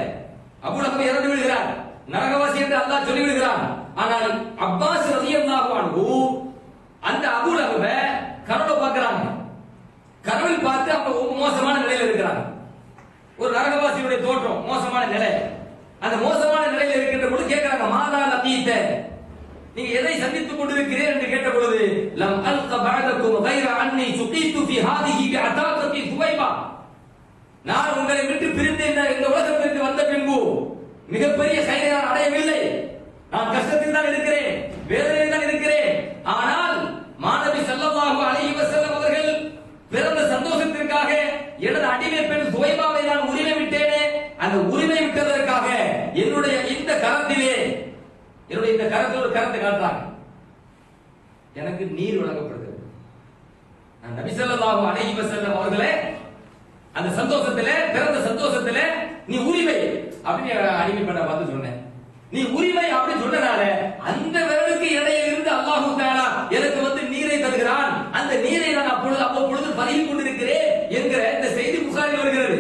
S1: அபூ லஹப் இறந்து விடுகிறார், நரகவாசி என்று அல்லாஹ் சொல்லி விடுகிறான். ஆனால் அப்பாஸ் ரலியல்லாஹு அன்ஹு அந்த அபூ லஹப கனவுல பார்க்கறாங்க. கனவில் பார்த்து அவங்க மோசமான நிலையில இருக்கிறாங்க. ஒரு நரகவாசியுடைய தோற்றம், மோசமான நிலை. அந்த மோசமான நிலையில இருக்கின்ற பொழுது கேட்கிறாங்க, மாதா லபீத, நீங்க எதை சந்தித்துக் கொண்டிருக்கிறீர்கள் என்று கேட்ட பொழுது, லம் அல்க பஅதகும் கைர அன்னி சுகீது ஃபி ஹாதிஹி பிஅதாகதி சுவைபா, நான் உங்களை விட்டு பிரிந்து இந்த உலகத்திற்கு வந்த பின்பு மிகப்பெரிய கைரை நான் அடையவில்லை. நான் கஷ்டத்தில் தான் இருக்கிறேன், வேதனையில் தான் இருக்கிறேன். ஆனால் மாநபி ஸல்லல்லாஹு அலைஹி வஸல்லம் அவர்கள் பிறந்த சந்தோஷத்திற்காக எனது அடிமை பெண் சுவைபாவை நான் உரிமை விட்டேனே, அந்த உரிமை விட்டதற்காக என்னுடைய இந்த கரத்திலே, என்னுடைய இந்த கரத்தில் ஒரு கரத்தை காட்டுறாங்க, எனக்கு நீர் வழங்கப்படுகிறது. நான் நபி ஸல்லல்லாஹு அலைஹி வஸல்லம் அவர்களே அந்த சந்தோஷத்துல, பிறந்த சந்தோஷத்துல நீ உரிமை அப்படின்னு அடிமை பண்ண பார்த்து சொன்னேன். நீ உரிமை அப்படின்னு சொன்னனால அந்த விரலுக்கு இடையில இருந்து அல்லாஹு தஆலா எனக்கு நீரை தருகிறான். அந்த நீரை நான் அவ்வப்பொழுது பருகி கொண்டிருக்கிறேன் என்கிற இந்த செய்தி புகாரில் வருகிறது.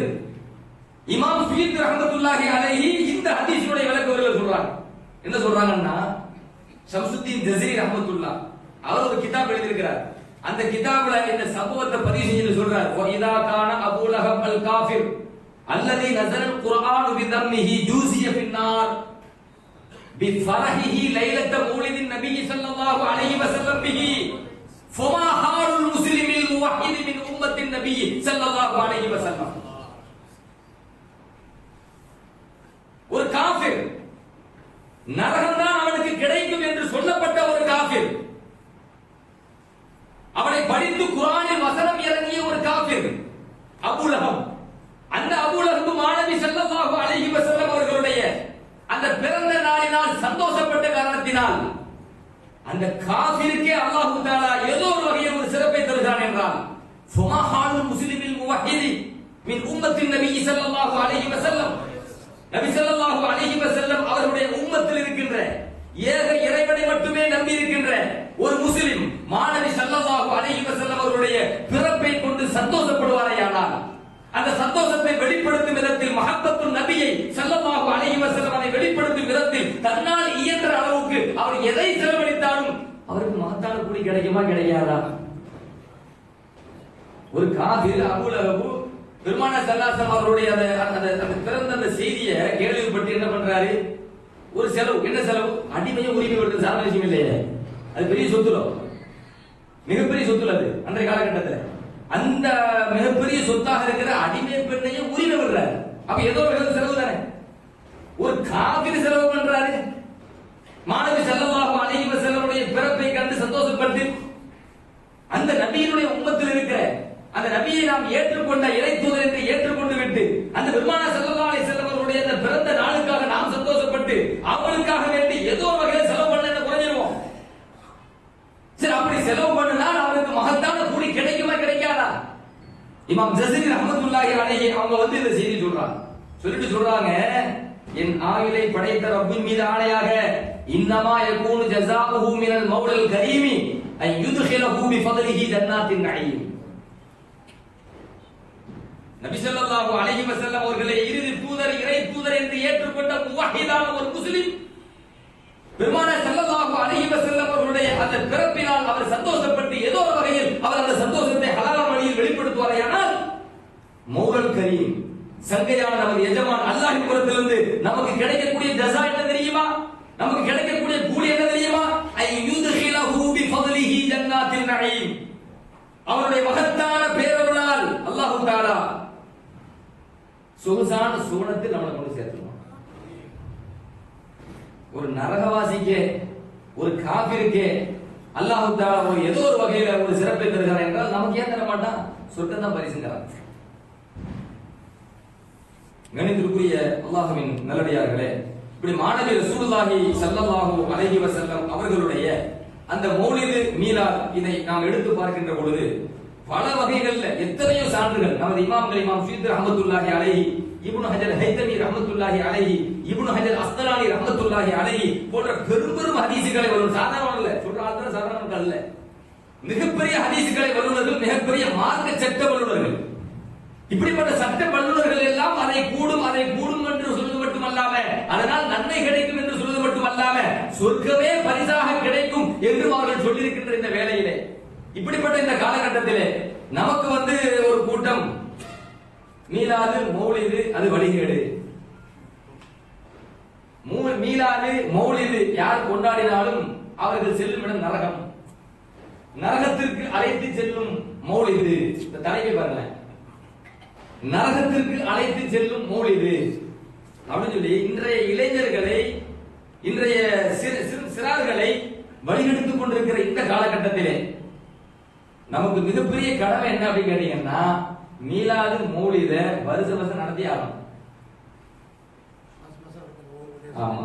S1: இமாம் சுயீத் ரஹ்மத்துல்லாஹி அலைஹி இந்த ஹதீஸுடைய விளக்கவர்கள் சொல்றாங்க. என்ன சொல்றாங்கன்னா, ஷம்சுத்தீன் ஜஸீரி ரஹ்மத்துல்லாஹ் அவர் ஒரு கிதாப் எழுதியிருக்கிறார். அந்த கிதாபுல இந்த சம்பவத்தை பதிவு செஞ்சு சொல்றார், வஇதா கான அபூ லஹப் அல் காஃபிர் அல்லதி நஸல் குர்ஆனு பிதம்மிஹி ஜூஸிய ஃபின்னார் பிஃபரஹிஹி லைலத்த மௌலிதின் நபி ஸல்லல்லாஹு அலைஹி வஸல்லம் பிஹி ஃபமா ஹாலுல் முஸ்லிமில் முவஹ்ஹித் மின் உம்மத்தின் நபி ஸல்லல்லாஹு அலைஹி வஸல்லம். ஒரு காஃபிர், நரகம் தான் அவனுக்கு கிடைக்கும் என்று சொல்லப்பட்ட ஒரு காஃபிர், அவனை படித்து குர்ஆனில் வசனம் இறங்கிய ஒரு காஃபிர் அபூ லஹப். அந்த அபூ லஹப் மாநபி ஸல்லல்லாஹு அலைஹி வஸல்லம் அவர்களுடைய அந்த பிறந்த நாளினால் சந்தோஷப்பட்ட காரணத்தினால் அந்த காஃபிருக்கே அல்லாஹ் தஆலா ஏதோ ஒரு வகையில் ஒரு சிறப்பை தருகிறான் என்றால், ஃபமாஹாலுல் முஸ்லிமில் முவஹ்ஹிதி மின் உம்மத்தின் நபி ஸல்லல்லாஹு அலைஹி வஸல்லம், நபி ஸல்லல்லாஹு அலைஹி வஸல்லம் அவருடைய உம்மத்தில் இருக்கின்ற ஏக இறைவனை மட்டுமே நம்பி இருக்கின்ற ஒரு முஸ்லிம் மாநபி ஸல்லல்லாஹு அலைஹி வஸல்லம் அவருடைய பிறப்பை கொண்டு சந்தோஷப்படுவாரேயானால், அந்த சந்தோஷத்தை வெளிப்படுத்தும் விதத்தில் மஹப்பத்து நபியை ஸல்லல்லாஹு அலைஹி வஸல்லம் அதை வெளிப்படுத்தும் விதத்தில் தன்னால் இயன்ற அளவுக்கு அவர் எதை செலவழித்தாலும் அவருக்கு மகத்தான கூலி கிடைக்குமா கிடைக்காதா? ஒரு காஃபிர் அபூ லஹப் பெருமானார் ஸல்லல்லாஹு அலைஹி வஸல்லம் அவருடைய அந்த பிறந்த அந்த செய்தியை கேள்விப்பட்டு என்ன பண்றாரு? ஒரு செலவு. என்ன செலவு? அடிமையை உரிமை விடுறது சாதாரண விஷயம் இல்லையே, அது பெரிய சொத்துல, மிகப்பெரிய சொத்துல அது அன்றைய காலகட்டத்தில். அந்த மிகப்பெரிய சொத்தாக இருக்கிற அடிமை பெண்ணையே உரிமை விடுறாரு. அப்ப ஏதோ ஒரு செலவு தானே. ஒரு காஃபிர் செலவு பண்றாரு. மாநபி ஸல்லல்லாஹு அலைஹி வஸல்லமுடைய பிறப்பை கண்டு சந்தோஷப்பட்டு அந்த நபியினுடைய உம்மத்தில் இருக்கிற அந்த நபியை நாம் ஏற்றுக்கொண்ட இறை தூதர் என்று ஏற்றுக்கொண்டு விட்டு அந்த பெருமானார் ஸல்லல்லாஹு அலைஹி வஸல்லம் அவருடைய அந்த பிறந்த நாளுக்காக நாம் சந்தோஷப்பட்டு அவங்களுக்காக வேண்டி ஏதோ ஒரு வகையில் செலவு பண்ண என்ன குறைஞ்சிருவோம்? சரி, அப்படி செலவு பண்ணினால் அவருக்கு மகத்தான கூலி கிடைக்குமா கிடைக்காதா? இமாம் ஜஸீரி ரஹ்மத்துல்லாஹி அலைஹி அவங்க இந்த செய்தி சொல்றாங்க. சொல்லிட்டு சொல்றாங்க, என் ஆயிலை படைத்த ரப்பின் மீது ஆணையாக, இன்னமா யகூனு ஜஸாஉஹு மினல் மௌலல் கரீமி அன் யுத்கிலஹு பிஃதலிஹி ஜன்னாத்தின் நஈம். நபி ஸல்லல்லாஹு அலைஹி வஸல்லம் அவர்களை இறுதி தூதர், இறை தூதர் என்று ஏற்றுக்கொண்ட முவஹ்ஹிதான ஒரு முஸ்லிம் பெருமானார் ஸல்லல்லாஹு அலைஹி வஸல்லம் அவர்களுடைய அந்த பிறப்பினால் அவர் சந்தோஷப்பட்டு ஏதோ ஒரு வகையில் அவர் அந்த சந்தோஷத்தை ஹலாலான வழியில் வெளிப்படுத்துவாரேயானால், மௌலல் கரீம் சங்கையான நமது எஜமான் அல்லாஹ்வின் புறத்திலிருந்து நமக்கு கிடைக்கக்கூடிய ஜஸா என்ன தெரியுமா? நமக்கு கிடைக்கக்கூடிய கூலி என்ன தெரியுமா? ஐ யுத்கிலஹு பிஃதலிஹி ஜன்னாத்தின் நஈம். அவருடைய மகத்தான பேரருள் சொகுசான சுவனத்தில் நம்மளை கொண்டு சேர்த்துருவோம். ஒரு நரகவாசிக்கே ஒரு காபிருக்கே அல்லாஹ் தஆலா ஒரு ஏதோ ஒரு வகையில ஒரு சிறப்பை தருகிறார் என்றால் நமக்கு ஏன் தர மாட்டான்? சொர்க்கம் தான் பரிசுங்கிறார். கணித்திற்குரிய அல்லாஹ்வின் நல்லடியார்களே, இப்படி மாணவி ரசூலுல்லாஹி ஸல்லல்லாஹு அலைஹி வஸல்லம் அவர்களுடைய அந்த மௌலிது மீலாத் இதை நாம் எடுத்து பார்க்கின்ற பொழுது பல வகைகள்ல எத்தனையோ சான்றுகள் நமது இமாம்கள் இமாம் ஷுய்த் ரஹ்மத்துல்லாஹி அலைஹி, இப்னு ஹஜர் ஹைதமி ரஹ்மத்துல்லாஹி அலைஹி, இப்னு ஹஜர் அஸ்கலானி ரஹ்மத்துல்லாஹி அலைஹி போன்ற பெரும் பெரும் ஹதீஸ்களை வரும் சாதாரண இல்ல சொல்ற ஆள்தான் சாதாரண அல்ல, மிகப்பெரிய ஹதீஸ்களை வல்லுநர்கள், மிகப்பெரிய மார்க்க சட்ட வல்லுநர்கள். இப்படிப்பட்ட சட்ட வல்லுநர்கள் எல்லாம் அதை கூடும் என்று சொல்வது மட்டுமல்லாம, அதனால் நன்மை கிடைக்கும் என்று சொல்வது மட்டுமல்லாம சொர்க்கமே பரிசாக கிடைக்கும் என்று அவர்கள் சொல்லியிருக்கின்ற இந்த வேளையிலே, இப்படிப்பட்ட இந்த காலகட்டத்திலே நமக்கு ஒரு கூட்டம் மீலாது மௌலிது அது வழிகேடு, மீலாது மௌலிது யார் கொண்டாடினாலும் அவர்கள் செல்லும் இடம் நரகம், நரகத்திற்கு அழைத்து செல்லும் மௌலிது. இந்த தலைமை பாருங்க, நரகத்திற்கு அழைத்து செல்லும் மௌலிது அப்படின்னு சொல்லி இன்றைய இளைஞர்களை, இன்றைய சிறார்களை வழிநடத்திக் கொண்டிருக்கிற இந்த காலகட்டத்திலே நமக்கு மிகப்பெரிய கடமை என்ன அப்படின்னு கேட்டீங்கன்னா, மீலாது மௌலித வருஷம் நடத்தி ஆகணும். ஆமா,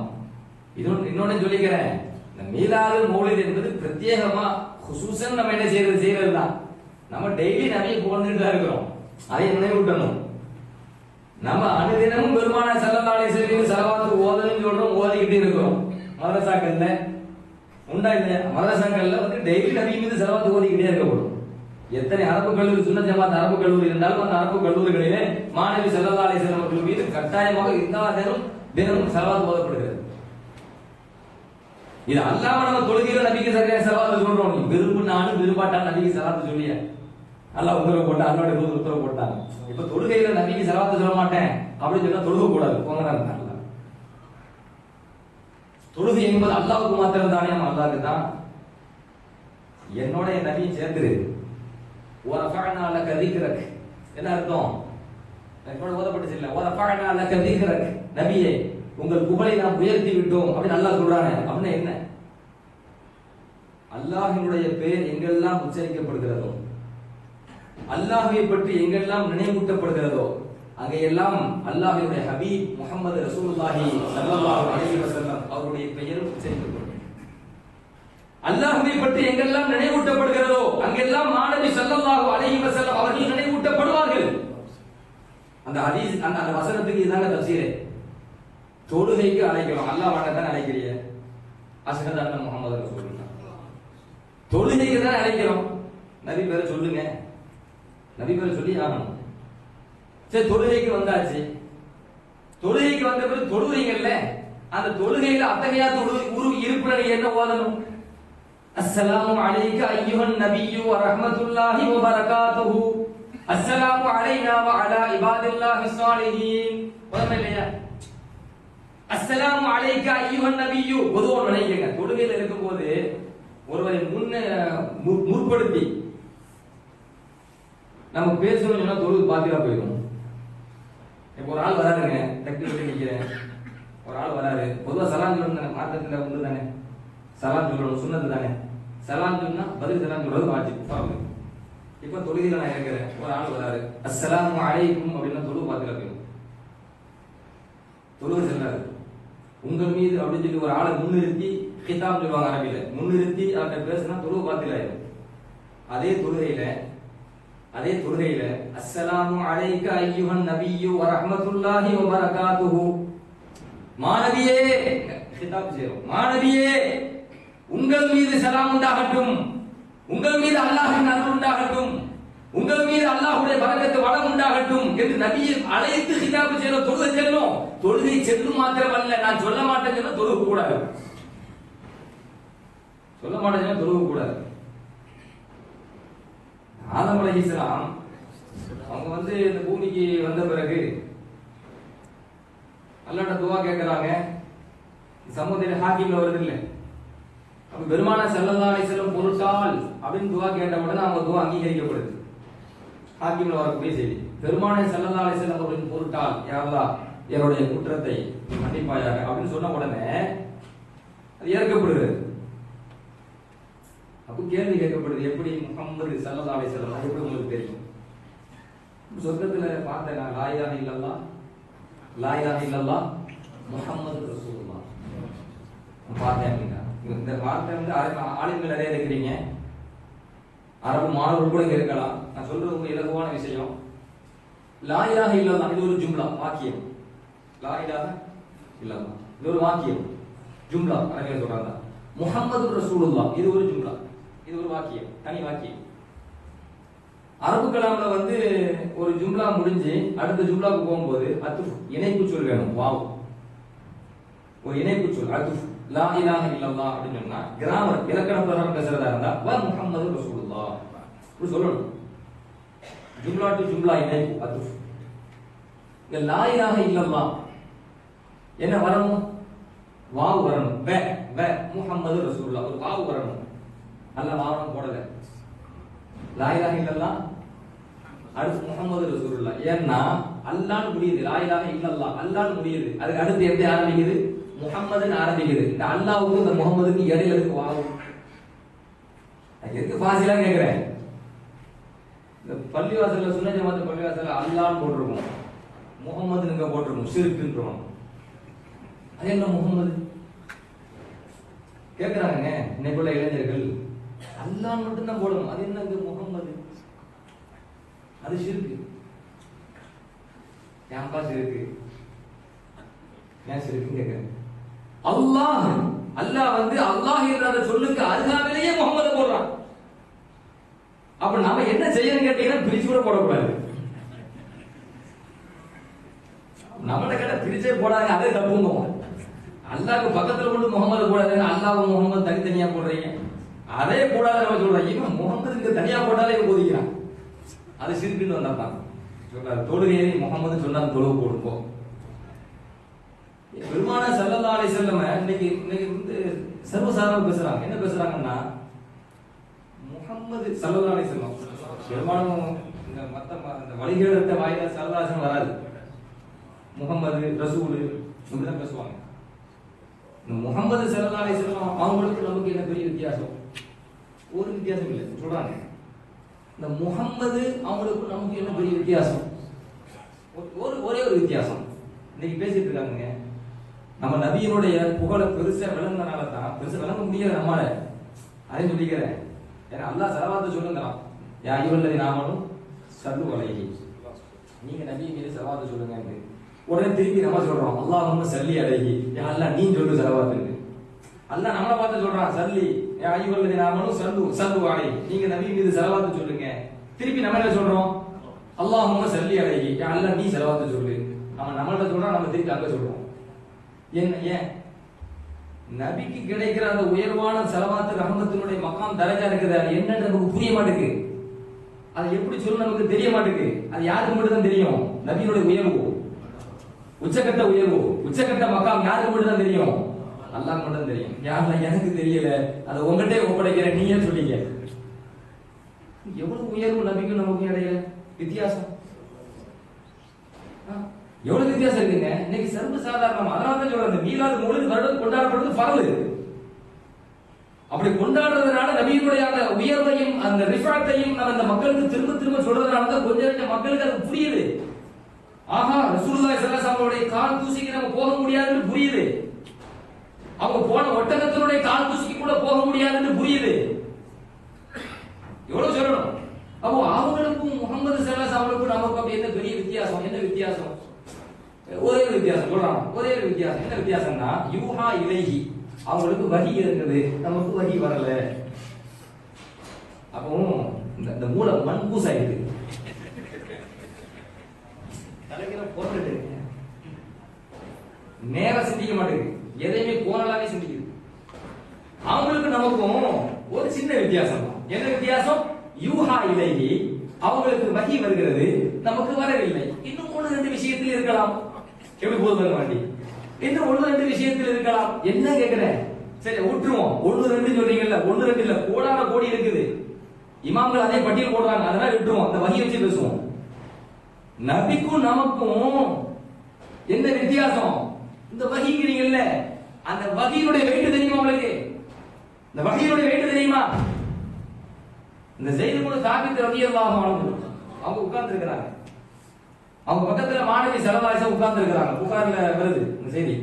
S1: இன்னொன்னு சொல்லிக்கிறேன், இந்த மீலாது மௌலித் என்பது பிரத்யேகமா குசூசன் நம்ம என்ன செய்யறது தான். நம்ம டெய்லி நிறைய புகழ்ந்துட்டு தான் இருக்கிறோம், அதை நினைவூட்டணும். நம்ம அனுதினமும் பெருமானார் ஸல்லல்லாஹு அலைஹி வஸல்லம் ஸலவாத்து ஓதணும்னு சொல்றோம், ஓதிக்கிட்டே இருக்கிறோம். மதரசாக்கள்ல உண்டா இல்லையா? மதரசாக்கள்ல டெய்லி நபி மீது ஸலவாத்து ஓதிக்கிட்டே இருக்கப்படும். எத்தனை அரபு கல்லூரி, சுன்னத் ஜமாத் அரபு கல்லூரி இருந்தாலும் அந்த அரபு கல்லூரிகளிலே மாணவி ஸல்லல்லாஹு அலைஹி வஸல்லம் அவர்கள் மீது கட்டாயமாக தினமும் ஸலவாத் ஓதப்படுகிறது. இது அல்லாம நம்ம தொழுகையில நபிக்கு சரியான ஸலவாத் சொல்றோம். நீ விரும்பினாலும் விரும்பாட்டாலும் நபிக்கு ஸலவாத் சொல்லிய அல்லாஹ் உத்தரவு போட்டா, அல்லாஹ்வுடைய தூதர் உத்தரவு போட்டாங்க. இப்ப தொழுகையில நபிக்கு ஸலவாத் சொல்ல மாட்டேன் அப்படின்னு சொன்னா தொழுக கூடாது, போங்கறாங்க. தொழுகை என்பது அல்லாஹ்வுக்கு மாத்திரம் தானே, நம்ம அல்லாஹ்வுக்கு தான். என்னோட என் நபியை சேர்த்துரு. وَرَفَعْنَا لَكَ ذِكْرَكَ என்ன அர்த்தம்? என்னோட ஓதப்பட்டுச்சு இல்ல, وَرَفَعْنَا لَكَ ذِكْرَكَ நபியே உங்கள் புகழை நாம் உயர்த்தி விட்டோம் அப்படின்னு அல்லாஹ் சொல்றானே, அப்படின்னா என்ன? அல்லாஹ்வினுடைய பெயர் எங்கெல்லாம் உச்சரிக்கப்படுகிறதோ, அல்லாஹ்வை பற்றி எங்கெல்லாம் நினைவூட்டப்படுகிறதோ அங்கெல்லாம் அல்லாஹ்வினுடைய ஹபீப் முஹம்மது ரசூலுல்லாஹி ஸல்லல்லாஹு அலைஹி வஸல்லம் அவருடைய பெயரும் உச்சரிக்கப்படும். அல்லாஹ்வை பற்றி எங்கெல்லாம் நினைவூட்டப்படுகிறதோ அங்கெல்லாம் மாணவி ஸல்லல்லாஹு அலைஹி வஸல்லம் அவர்கள் நினைவூட்டப்படுவார்கள். அந்த ஹதீஸ் அந்த வசனத்துக்கு இதாங்க தஃசீரே. தொழுகைக்கு அழைக்கிறோம், அல்லாஹ் வணக்கத்தான் அழைக்கிறீங்க, அஷ்ஹது அன்ன முஹம்மது ரசூலுல்லாஹ். தொழுகைக்கு தான் அழைக்கிறோம், நபி பேரை சொல்லுங்க, நபி பேரை சொல்லி ஆகணும். சரி, தொழுகைக்கு வந்தாச்சு. தொழுகைக்கு வந்த பிறகு தொழுகிறீங்கல்ல, அந்த தொழுகையில அத்தகையாத்து இருப்பினர் என்ன ஓதணும்? அஸ்ஸலாமு அலைக்க அய்யுஹன் நபியு வ ரஹ்மத்துல்லாஹி வ பரகாத்துஹு, அஸ்ஸலாமு அலைனா வ அலா இபாதில்லாஹி ஸாலிஹீன். ஓதணும் இல்லையா? அஸ்ஸலாமு அலைக்க அய்யுஹன் நபியு பொதுவா நினைக்கிறீங்க. தொழுகையில இருக்கும்போது ஒருவரை முற்படுத்தி நம்ம பேசணும்னு சொன்னா தொழுது பாத்தியா போயிடும். இப்போ ஒரு ஆள் வராருங்க, டக்குனு நிக்கிறேன், ஒரு ஆள் வராரு, பொதுவா சலாம் சொல்லணும், மார்க்கத்துல உண்டு தானே, சலாம் சொல்லணும், சுன்னத்து தானே. சலாம் சொன்னா பதில் சலாம் சொல்றது வாஜிப். இப்ப தொழுகையில நான் இருக்கிறேன், ஒரு ஆள் வராரு, அஸ்ஸலாமு அலைக்கும் அப்படின்னா தொழுது பாத்தியா போயிடும், தொழுகை செல்லாது. உங்கள் மீது அப்படின்னு சொல்லி ஒரு ஆளை முன்னிறுத்தி கிதாப் சொல்லுவாங்க அரபியில, முன்னிறுத்தி அவர்கிட்ட பேசினா தொழுகை பாத்திலாயிடும். அதே தொழுகையில அஸ்ஸலாமு அலைக்க அய்யுஹன் நபியு வ ரஹ்மத்துல்லாஹி வ பரகாத்துஹு, மாநபியே கிதாப் செய்றோம், மாநபியே உங்கள் மீது சலாம் உண்டாகட்டும், உங்கள் மீது அல்லாஹ்வின் அருள் உண்டாகட்டும், உங்கள் மீது அல்லாஹ்வுடைய பரக்கத்து வளம் உண்டாகட்டும் என்று நபியை அழைத்து கிதாப் செய்றோம். தொழுகை செல்லும், தொழுகை செல்லும் மாத்திரமல்ல, நான் சொல்ல மாட்டேன் சொன்னா தொழுக கூடாது, சொல்ல மாட்டேன் சொன்னா தொழுக கூடாது. ஆதம் அலைஹிஸ்ஸலாம் அவங்க இந்த பூமிக்கு வந்த பிறகு அல்லாஹ்ட்ட துஆ கேட்கறாங்க. சமூகத்தில ஹாக்கிம்ல வருது இல்ல, அப்ப பெருமானார் ஸல்லல்லாஹு அலைஹி வஸல்லம் பொருட்டால் அப்படின்னு துஆ கேட்ட உடனே அவங்க துஆ அங்கீகரிக்கப்படுது. ஹாக்கிம்ல வரக்கூடிய செய்தி. பெருமானே ஸல்லல்லாஹு அலைஹி வஸல்லம் அவர்களின் பொருட்டால் யா அல்லாஹ் என்னுடைய குற்றத்தை மன்னிப்பாயாக அப்படின்னு சொன்ன உடனே அது ஏற்கப்படுகிறது. அப்ப கேள்வி கேட்கப்படுது, எப்படி முஹம்மது ஸல்லல்லாஹு அலைஹி வஸல்லம் அது எப்படி உங்களுக்கு தெரியும்? சொர்க்கத்துல பார்த்தேன் நான், லா இலாஹ இல்லல்லாஹ் லா இலாஹ இல்லல்லாஹ் முஹம்மது ரசூலுல்லாஹ் பார்த்தேன் அப்படின்னா இந்த வார்த்தை வந்து ஆளுங்கள் நிறைய இருக்கிறீங்க, அரபு மாணவர்கள் கூட இருக்கலாம். நான் சொல்றது ஒரு இலகுவான விஷயம். லா இலாஹ இல்லல்லாஹ் இது ஒரு ஜும்லா வாக்கியம். லா இலாஹ இல்லல்லாஹ் இது ஒரு வாக்கியம் ஜும்லா அரபியில சொல்றாங்க. முஹம்மது ரசூலுல்லாஹ் இது ஒரு ஜும்லா, இது ஒரு வாக்கியம், தனி வாக்கியம். அரபு கலாம்ல வந்து ஒரு ஜும்லா முடிஞ்சு அடுத்த ஜும்லாவுக்கு போகும்போது அத்துஃப் இணைப்பு சொல் வேணும். வாவ் ஒரு இணைப்பு சொல் அத்துஃப். லா இலாஹ இல்லல்லாஹ் அப்படின்னு சொன்னா கிராமர் இலக்கண பிரகாரம் பேசுறதா இருந்தா வ முஹம்மது ரசூலுல்லாஹ் அப்படி சொல்லணும். ஜும்லா டு ஜும்லா இணைப்பு அத்துஃப். இந்த லா இலாஹ இல்லல்லாஹ் என்ன வரணும்? வாவ் வரணும். வ வ முஹம்மது ரசூலுல்லாஹ் ஒரு வாவ் வரணும். அல்ல வாவ் போடல. லா இலாஹ இல்லல்லாஹ் அடுத்து முஹம்மது ரசூலுல்லாஹ். ஏன்னா அல்லாஹ்னு முடியுது, லா இலாஹ இல்லல்லாஹ் அல்லாஹ்னு முடியுது. அதுக்கு அடுத்து எப்படி ஆரம்பிக்குது? முஹம்மதுன்னு ஆரம்பிக்குது. இந்த அல்லாஹ்வுக்கு இந்த முஹம்மதுக்கு இடையில இருக்கு வாவ். எதுக்கு ஃபாசிலா கேக்குறேன்? இந்த பள்ளிவாசல்ல சுன்ன ஜமாத் பள்ளிவாசல்ல அல்லாஹ்னு போட்டுருக்கும், முஹம்மதுன்னு இங்க போட்டுருக்கும், ஷிர்க்குன்றோம். அது என்ன முஹம்மது கேக்குறாங்க இன்னைக்குள்ள இளைஞர்கள். அல்லாஹ் மட்டும் தான் போடணும், அது என்ன முஹம்மது? அது ஷிர்க். ஏன்பா ஷிர்க்? ஏன் ஷிர்க் கேக்குறேன்? அல்லாஹ் அல்லாஹ் வந்து அல்லாஹ் என்ற சொல்லுக்கு அருகாமையிலேயே முஹம்மது போடுறான். அப்ப நாம என்ன செய்யணும் கேட்டீங்கன்னா பிரிச்சு கூட போடக்கூடாது. நம்மள கேட்ட பிரிச்சே போடாது, அதே தப்புங்க. அல்லாஹ்க்கு பக்கத்துல கொண்டு முகமது போடாது, அல்லாஹ் முகமது தனித்தனியா போடுறீங்க, அதே போடாத நம்ம சொல்றோம். இவன் முகமது தனியா போட்டாலே போதிக்கிறான், அது ஷிர்க்குன்னு வந்தாங்க சொல்றாரு. தொழுகையை முகமது சொன்னா தொழுவு போடுப்போம். பெருமான ஸல்லல்லாஹு அலைஹி வஸல்லம் இன்னைக்கு வந்து சர்வசாதாரண பேசுறாங்க. என்ன பேசுறாங்கன்னா முகமது ஸல்லல்லாஹு அலைஹி வஸல்லம் பெருமானும் இந்த மத்த அந்த வழிகேடுத்த வாயில ஸல்லல்லாஹு அலைஹி வஸல்லம் வராது. முகமது ரசூல் இப்படிதான் பேசுவாங்க. இந்த முகமது ஸல்லல்லாஹு அலைஹி வஸல்லம் அவங்களுக்கு நமக்கு என்ன பெரிய வித்தியாசம்? ஒரு வித்தியாசம் இல்லை சொல்றாங்க. இந்த முகமது அவங்களுக்கு நமக்கு என்ன பெரிய வித்தியாசம்? ஒரே ஒரு வித்தியாசம். இன்னைக்கு பேசிட்டு இருக்காங்க, நம்ம நபியினுடைய புகழை பெருசா விளங்குறதுனால தான், பெருசா விளங்க முடியாது நம்மால, அதையும் சொல்லிக்கிறேன். ஏன்னா அல்லாஹ் ஸலவாத்து சொல்லுங்கிறான், யா அய்யுஹல்லதீன ஆமனூ ஸல்லு அலைஹி, நீங்க நபி மீது ஸலவாத்து சொல்லுங்க. உடனே திருப்பி நம்ம சொல்றோம் அல்லாஹும்ம ஸல்லி அலைஹி, யா அல்லாஹ் நீ சொல்லு ஸலவாத்து. அல்லாஹ் நம்மள பார்த்து சொல்றான் ஸல்லி யா அய்யுஹல்லதீன ஆமனூ ஸல்லு அலைஹி, நீங்க நபி மீது ஸலவாத்து சொல்லுங்க. திருப்பி நம்ம என்ன சொல்றோம்? அல்லாஹும்ம ஸல்லி அலைஹி, யா அல்லாஹ் நீ ஸலவாத்து சொல்லு. நம்மள்ட்ட சொல்றோம், நம்ம திருப்பி அங்க சொல்றோம். ஏன் நபிக்கு கிடைக்கிற அந்த உயர்வான ஸலவாத்து ரஹமத்தினுடைய மகாம் தரஜா இருக்குது, அது என்னன்னு நமக்கு புரிய மாட்டேங்குது. அது எப்படி சொல்ல நமக்கு தெரிய மாட்டேங்குது. அது யாருக்கு மட்டும் தான் தெரியும்? நபியினுடைய உயர்வு, உச்சகட்ட உயர்வு, உச்சகட்ட மகாம் யாருக்கு மட்டும் தான் தெரியும்? அல்லாஹ் மட்டும் தான் தெரியும். யாரெல்லாம் எனக்கு தெரியல, அதை உங்கள்கிட்ட ஒப்படைக்கிறேன், நீயே சொல்லிக்க. எவ்வளவு உயர்வு நபிக்கும் நமக்கும் இடையில வித்தியாசம், எவ்வளவு வித்தியாசம் இருக்குங்க. இன்னைக்கு சர்வ சாதாரணம். அதனால தான் சொல்றேன், மீலாது மௌலித் வருடம் கொண்டாடப்படுறது பரவல். அப்படி கொண்டாடுறதுனால நபியினுடைய அந்த உயர்வையும் அந்த ரிஃபாத்தையும் நம்ம அந்த மக்களுக்கு திரும்ப திரும்ப சொல்றதுனால தான் கொஞ்சம் மக்களுக்கு அது புரியுது. ஆஹா, ரசூலுல்லாஹி ஸல்லல்லாஹு அலைஹி வஸல்லம் கால் தூசிக்கு நம்ம போக முடியாதுன்னு புரியுது. அவங்க போன ஒட்டகத்தினுடைய கால் தூசிக்கு கூட போக முடியாதுன்னு புரியுது. எவ்வளவு சொல்லணும். அப்போ அவங்களுக்கும் முகமது ஸல்லல்லாஹு அலைஹி வஸல்லம் நமக்கு அப்படி என்ன பெரிய வித்தியாசம்? என்ன வித்தியாசம்? ஒரே வித்தியாசம் சொல்றாங்க. ஒரே வித்தியாசம். என்ன வித்தியாசம்னா யூஹா இலைஹி, அவங்களுக்கு வஹி இருக்குது, நமக்கு வஹி வரல. அப்போ இந்த மூளை மன்கூஸ் ஆயிடுது, தலைக்கிற போட்டுட்டு நேரா சிந்திக்க மாட்டேங்குது, எதையுமே கோணலாவே சிந்திக்குது. அவங்களுக்கு நமக்கும் ஒரு சின்ன வித்தியாசம். என்ன வித்தியாசம்? யூஹா இலைஹி, அவங்களுக்கு வஹி வருகிறது, நமக்கு வரவில்லை. இன்னும் ஒன்று ரெண்டு விஷயத்தில் இருக்கலாம். எப்படி போதும் வேண்டி இன்னும் ஒன்று ரெண்டு விஷயத்தில் இருக்கலாம். என்ன கேட்கிறேன்? சரி விட்டுருவோம். ஒன்று ரெண்டு சொல்றீங்கல்ல, ஒன்று ரெண்டு இல்ல, கோடான கோடி இருக்குது. இமாம்கள் அதே பட்டியல் போடுறாங்க, அதனால விட்டுருவோம். அந்த வஹி வச்சு பேசுவோம். நபிக்கும் நமக்கும் என்ன வித்தியாசம்? இந்த வஹீங்கிறீங்கல்ல, அந்த வஹீனுடைய வெயிட் தெரியுமா உங்களுக்கு? இந்த வஹீனுடைய வெயிட் தெரியுமா? இந்த ஸைத் இப்னு சாபித் ரலியல்லாஹு அன்ஹு அவங்க உட்கார்ந்து இருக்கிறாங்க. அவங்க பக்கத்துல மாணவி ஸல்லல்லாஹு அலைஹி வஸல்லம் உட்கார்ந்து இருக்கிறாங்க. புகார்ல வருது இந்த செய்தி.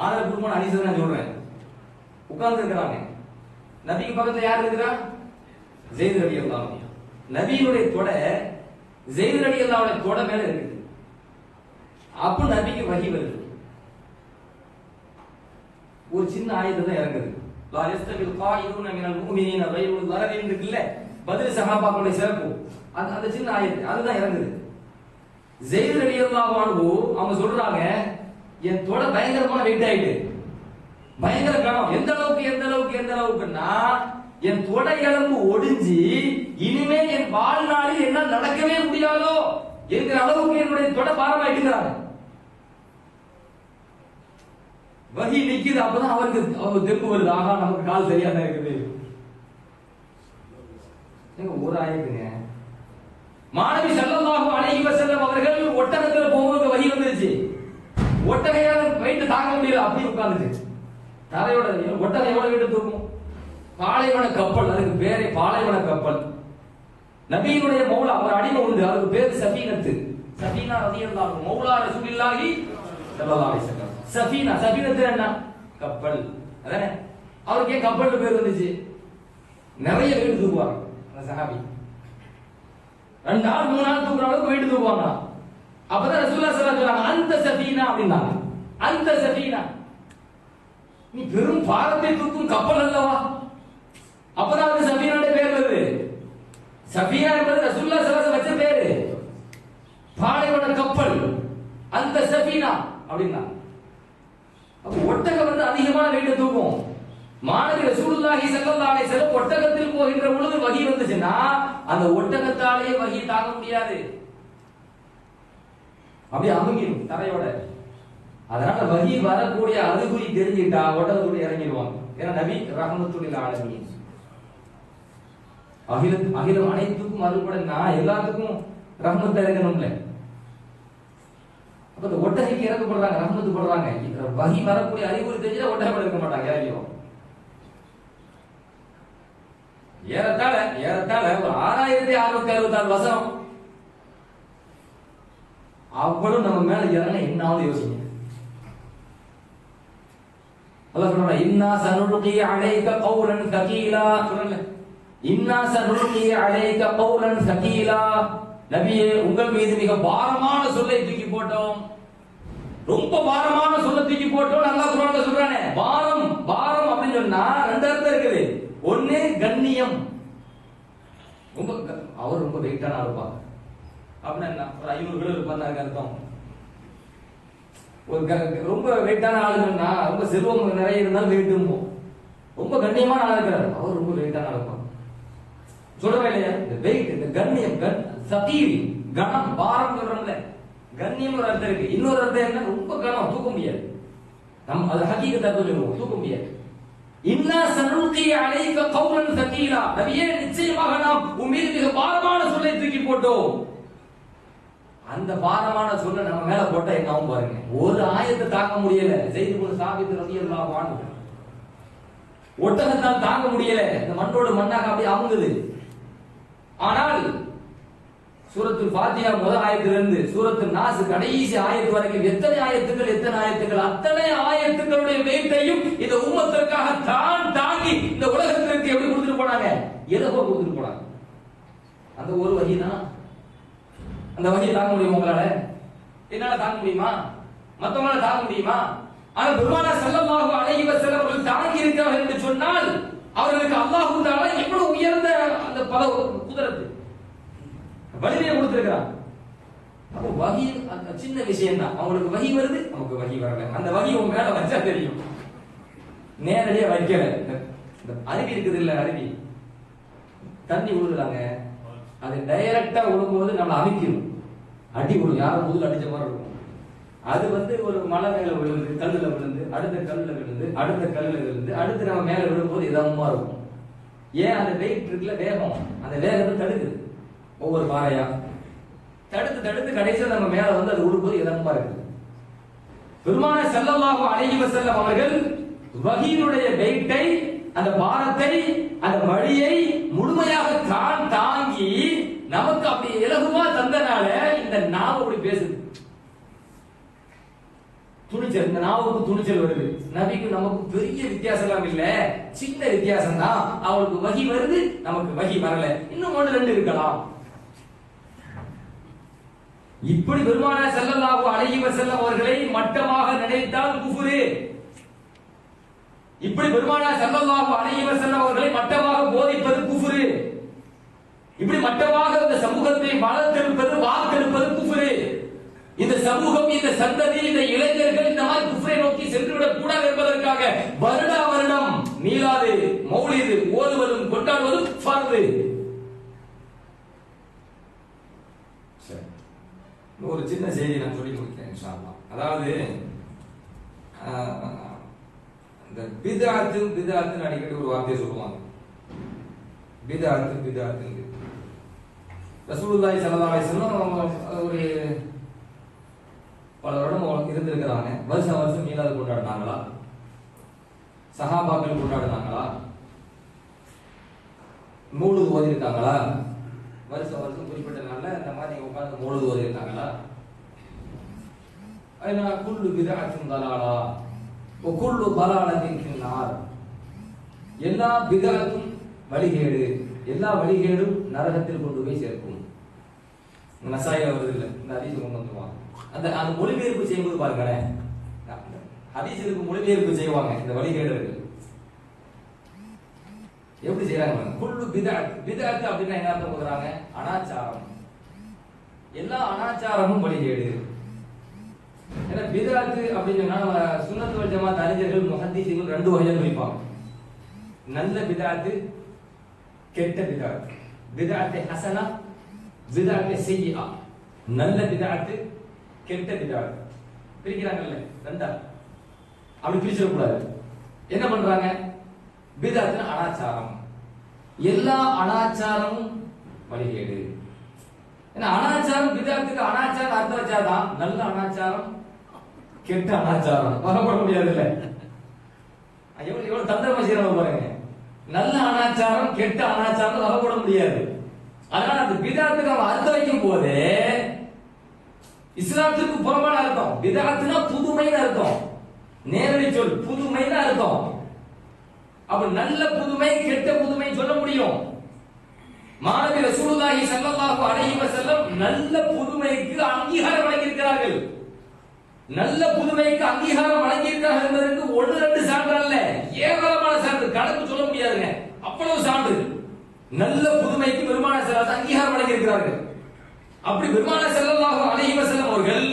S1: ஆனல் குர்மான் ஹதீஸ் நான் சொல்றேன். உட்கார்ந்து இருக்கிறாங்க. நபிக்கு பக்கத்துல யார் இருக்கிறா? ஸைத் ரலியல்லாஹு அன்ஹு. நபியினுடைய தொடை ஸைத் ரலியல்லாஹு அன்ஹு தொடை மேல இருக்குது. அப்ப நபிக்கு வஹி வருது. ஒரு சின்ன ஆயத்து தான் இறங்குது. லா யஸ்தவில் காயிதுன மினல் முஃமினீன கைருல் லரரின் இருக்குல்ல, பத்ர் சஹாபாக்களுடைய சிறப்பு. அந்த சின்ன ஆயத்து அதுதான் இறங்குது. ஸைத் ரலியல்லாஹு அன்ஹு அவங்க சொல்றாங்க, என் தொடை பயங்கரமான வெயிட் ஆயிட்டு, பயங்கர கனம். எந்த அளவுக்குன்னா என் தொடை எலும்பு ஒடிஞ்சு இனிமே என் வாழ்நாளில் என்ன நடக்கவே முடியாதோ என்கிற அளவுக்கு என்னுடைய தொடை பாரமாயிட்டுங்கிறாங்க. வஹி நிக்குது. அப்பதான் அவருக்கு தெம்பு வருது. ஆகா, நமக்கு கால் சரியான இருக்குது. ஒரு ஆயத்துங்க, மாணவி ஸல்லல்லாஹு அலைஹி வஸல்லம் அவர்கள் ஒட்டகத்துல போகும்போது வஹி வந்துருச்சு. ஒட்டகையால வெயிட் தாங்க முடியல, அப்படி உட்கார்ந்துச்சு தரையோட. ஒட்டகம் எவ்வளவு வெயிட் தூக்கும்? பாலைவன கப்பல், அதுக்கு பேரே பாலைவன கப்பல். நபியினுடைய மௌலா ஒரு அடிமை உண்டு, அதுக்கு பேர் சஃபீனத்து. சஃபீனா ரலியல்லாஹு அன்ஹு மௌலா ரசூலுல்லாஹி ஸல்லல்லாஹு அலைஹி வஸல்லம். சஃபீனத்து என்ன? கப்பல். அதானே? அவருக்கு ஏன் கப்பல் பேர் வந்துச்சு? நிறைய வெயிட் தூக்குவாங்க அந்த சஹாபி. 2 நாள் 3 நாள் தூக்குற அளவுக்கு வெயிட் தூக்குவாங்க. அப்பதான் ரசூலுல்லாஹி ஸல்லல்லாஹு அலைஹி வஸல்லம் அந்த சஃபீனா அப்படின்னாங்க. அந்த சஃபீனா, நீ பெரும் பாரத்தை தூக்கும் கப்பல் அல்லவா? அப்பதான் அது சஃபீனாவுடைய பேர் வருது. சஃபீனா என்பது ரசூலுல்லாஹி ஸல்லல்லாஹு அலைஹி வஸல்லம் வச்ச பேரு. பாலைவன கப்பல், அந்த சஃபீனா அப்படின்னா. அப்ப ஒட்டகம் வந்து அதிகமான வெயிட் தூக்கும். மாணவி ரசூலுல்லாஹி ஸல்லல்லாஹு அலைஹி வஸல்லம் ஒட்டகத்தில் போகின்ற பொழுது வஹி வந்துச்சுன்னா அந்த ஒட்டகத்தாலேயே வஹி தாங்க முடியாது, அப்படியே அமுங்கிடும் தரையோட. அதனால வஹி வரக்கூடிய அறிகுறி தெரிஞ்சிட்டா ஒட்டகத்தோட இறங்கிடுவாங்க. ஏன்னா நபி ரஹ்மத்துல் ஆலமீன், அகிலம் அனைத்துக்கும் அருள்படனா எல்லாத்துக்கும் ரஹ்மத் இறங்கணும்ல. அப்ப இந்த ஒட்டகைக்கு இறக்கப்படுறாங்க, ரஹ்மத்து படுறாங்க. வஹி வரக்கூடிய அறிகுறி தெரிஞ்சா ஒட்டகம் இருக்க மாட்டாங்க, இறங்கிடுவோம். ஏறத்தாழ ஒரு 6666 வசனம் அவ்வளவு நம்ம மேல இறங்க என்னாவது யோசிங்க. அல்லாஹ் சொல்றான், இன்னா சனுல்கி அலைக கௌலன் தகீலா. சொல்றல, இன்னா சனுல்கி அலைக கௌலன் தகீலா. நபியே, உங்கள் மீது மிக பாரமான சொல்லை தூக்கி போட்டோம். ரொம்ப பாரமான சொல்லை தூக்கி போட்டோம். அல்லாஹ் குர்ஆன்ல சொல்றானே, பாரம் அப்படின்னு சொன்னா 2 அர்த்தம் இருக்குது. ஒண்ணு கண்ணியம், அவர் ரொம்ப வெயிட்டான இருப்பாங்க அப்படின்னா ஒரு 500 கிலோ இருப்பாங்க அர்த்தம். ஒரு ரொம்ப வெயிட்டான ஆளுங்கன்னா ரொம்ப செல்வம் நிறைய இருந்தாலும் வெயிட்டும். ரொம்ப கண்ணியமான ஆள் இருக்கிறார், அவர் ரொம்ப வெயிட்டான இருப்பாங்க. சொல்றவே இல்லையா? இந்த வெயிட், இந்த கண்ணியம், சகீல், கணம், பாரம் சொல்றோம்ல, கண்ணியம் ஒரு அர்த்தம் இருக்கு. இன்னொரு அர்த்தம் என்ன? ரொம்ப கணம், தூக்க முடியாது. நம்ம அது ஹகீகத்தை சொல்லுவோம், தூக்க முடியாது. இன்னா சனுல்கி அலைக கௌலன் தகீலா. நபியே, நிச்சயமாக நாம் உன் மீது மிக பாரமான சொல்லை தூக்கி போட்டோம். அந்த பாரமான சொல்லை நம்ம மேல போட்டா என்னவும் பாருங்க. ஒரு ஆயத்தை தாங்க முடியல. ஸைத் இப்னு சாபித் ரலியல்லாஹு அன்ஹு ஒட்டகத்தால் தாங்க முடியல, இந்த மண்ணோடு மண்ணாக அப்படியே அமுங்குது. ஆனால் சூரத்துல் ஃபாத்திஹா முதல் ஆயத்திலிருந்து சூரத்துல் நாஸ் கடைசி ஆயத்து வரைக்கும் எத்தனை ஆயத்துக்கள், அத்தனை ஆயத்துக்களுடைய வெயிட்டையும் இந்த உம்மத்திற்காக தாங்கி இந்த உலகத்திற்கு எப்படி கொடுத்துட்டு போனாங்க? எதோ கொடுத்துட்டு போனாங்க. அந்த ஒரு வஹி தான். அந்த வஹியை தாங்க முடியுமா உங்களால? என்னால தாங்க முடியுமா? மத்தவங்களால தாங்க முடியுமா? ஆனால் பெருமானார் ஸல்லல்லாஹு அலைஹி வஸல்லம் அவர்கள் தாங்கி இருக்கிறார்கள் என்று சொன்னால் அவர்களுக்கு அல்லாஹ் தஆலா எவ்வளவு உயர்ந்த அந்த பல குதிரத்து வலிமையை கொடுத்திருக்கிறார். அப்போ வஹி சின்ன விஷயம் தான். அவங்களுக்கு வஹி வருது, நமக்கு வஹி வரல. அந்த வஹி உங்க மேல வச்சா தெரியும், நேரடியா வைக்கல. இந்த அருவி இருக்குது இல்ல, அருவி தண்ணி விழுதுறாங்க, அது டைரக்டா விழும்போது நம்மளை அமைக்கணும், அடி விடும், யாரும் முதல் அடிச்ச மாதிரி இருக்கும். அது ஒரு மலை மேல விழுந்து, கல்லுல விழுந்து, அடுத்த கல்லுல விழுந்து, அடுத்த கல்லுல விழுந்து, அடுத்து நம்ம மேல விழும்போது இதமா இருக்கும். ஏன்? அந்த வெயிட் இருக்குல்ல, வேகம், அந்த வேகத்தை தடுக்குது ஒவ்வொரு பாறையா. தடுத்து தடுத்து கடைசியில் நம்ம மேல வந்து அது உடுப்பது இதமா இருக்கு. பெருமானார் ஸல்லல்லாஹு அலைஹி வஸல்லம் அவர்கள் வஹீனுடைய வெயிட்டை, அந்த பாரத்தை, அந்த வழியை முழுமையாக தாங்கி நமக்கு அப்படி இலகுவா தந்தனால இந்த நாவு அப்படி பேசுது. துணிச்சல், இந்த நாவுக்கு துணிச்சல் வருது. நபிக்கு நமக்கு பெரிய வித்தியாசம் எல்லாம் இல்ல, சின்ன வித்தியாசம் தான். அவளுக்கு வகி வருது, நமக்கு வகி வரல. இன்னும் ஒன்று ரெண்டு இருக்கலாம். இப்படி பெருமானார் ஸல்லல்லாஹு அலைஹி வஸல்லம் அவர்களை மட்டமாக நினைத்தால் குஃப்ரு. இப்படி பெருமானார் ஸல்லல்லாஹு அலைஹி வஸல்லம் அவர்களை மட்டமாக போதிப்பது குஃப்ரு. இப்படி மட்டமாக இந்த சமூகத்தை வளர்த்தெடுப்பது, வாக்கெடுப்பது குஃப்ரு. இந்த சமூகம், இந்த சந்ததி, இந்த இளைஞர்கள் இந்த மாதிரி குஃப்ரை நோக்கி சென்றுவிடக் கூடாது என்பதற்காக வருடா வருடம் மீளாது மௌலிது ஓதுவதும் கொண்டாடுவதும் ஃபர்து. ஒரு சின்ன செய்தி நான் சொல்லி முடிக்கிறேன் இன்ஷா அல்லாஹ். அதாவது இந்த பித்அத்துன்னு அடிக்கடி ஒரு வார்த்தையை சொல்லுவாங்க. பித்அத்து ரசூலுல்லாஹி ஸல்லல்லாஹு அலைஹி வஸல்லம் ஒரு பல வருடம் இருந்திருக்கிறாங்க. வருஷம் வருஷம் மீலாது கொண்டாடினாங்களா? சஹாபாக்கள் கொண்டாடினாங்களா? மௌலூத் ஓதி இருக்காங்களா? வருஷம் வருஷம் குறிப்பிட்ட நாள்ல இந்த மாதிரி உட்கார்ந்து மௌலூத் ஓதி இருக்காங்களா? ஐனா குல்லு பித்அத்தின் தலாலா வ குல்லு தலாலத்தின் ஃபின்னார். எல்லா பித்அத்தும் வழிகேடு, எல்லா வழிகேடும் நரகத்தில் கொண்டு போய் சேர்க்கும். நசாயில வருது இல்ல, இந்த ஹதீஸ் கொண்டு வந்துருவாங்க. அந்த மொழிபெயர்ப்பு செய்யும்போது பாருங்களேன், ஹதீஸுக்கு மொழிபெயர்ப்பு செய்வாங்க இந்த வழிகேடர்கள். எப்படி செய்யறாங்க? குல்லு பித்அத் அப்படின்னா என்ன அர்த்தம் கொடுக்குறாங்க? அனாச்சாரம். எல்லா அனாச்சாரமும் வழிகேடு. ஏன்னா பித்அத் அப்படின்னா சுன்னத் வல் ஜமாத் அறிஞர்கள் முஹத்திஸீன்கள் ரெண்டு வகையா பிரிப்பாங்க. நல்ல பித்அத், கெட்ட பித்அத். பித்அத் ஹஸனா, பித்அத் ஸய்யிஆ. நல்ல பித்அத், கெட்ட பித்அத் பிரிக்கிறாங்கல்ல ரெண்டா. அப்படி பிரிச்சிட கூடாது. என்ன பண்றாங்க? பித்அத்னா அனாச்சாரம். எல்லா அனாச்சாரமும் வழிகேடு. ஏன்னா அனாச்சாரம் பித்அத்துக்கு அனாச்சாரம் அர்த்தம் வச்சாதான் நல்ல அனாச்சாரம், கெட்ட அனாச்சாரம் வரப்பட முடியாது இல்ல. எவ்வளவு தந்திரமா செய்யறவங்க பாருங்க. நல்ல அனாச்சாரம், கெட்ட அனாச்சாரம் வரப்பட முடியாது. அதனால அந்த பித்அத்துக்கு அவன் அர்த்தம் வைக்கும் போது இஸ்லாத்துக்கு புறம்பான அர்த்தம். பித்அத்னா புதுமைன்னு அர்த்தம். நேரடி சொல் புதுமைன்னு அர்த்தம். அப்ப நல்ல புதுமை, கெட்ட புதுமை சொல்ல முடியும். மாணவி ரசூலுல்லாஹி ஸல்லல்லாஹு அலைஹி வஸல்லம் நல்ல புதுமைக்கு அங்கீகாரம் வழங்கியிருக்கிறார்கள். நல்ல புதுமைக்கு அங்கீகாரம் வழங்கியிருக்கிறார்கள் என்பதற்கு ஒன்று ரெண்டு சான்று அல்ல, ஏராளமான சான்று, கணக்கு சொல்ல முடியாதுங்க. அவ்வளவு சான்று. நல்ல புதுமைக்கு பெருமானார் ஸல்லல்லாஹு அங்கீகாரம் வழங்கியிருக்கிறார்கள். அப்படி பெருமானார் ஸல்லல்லாஹு அலைஹி வஸல்லம் அவர்கள்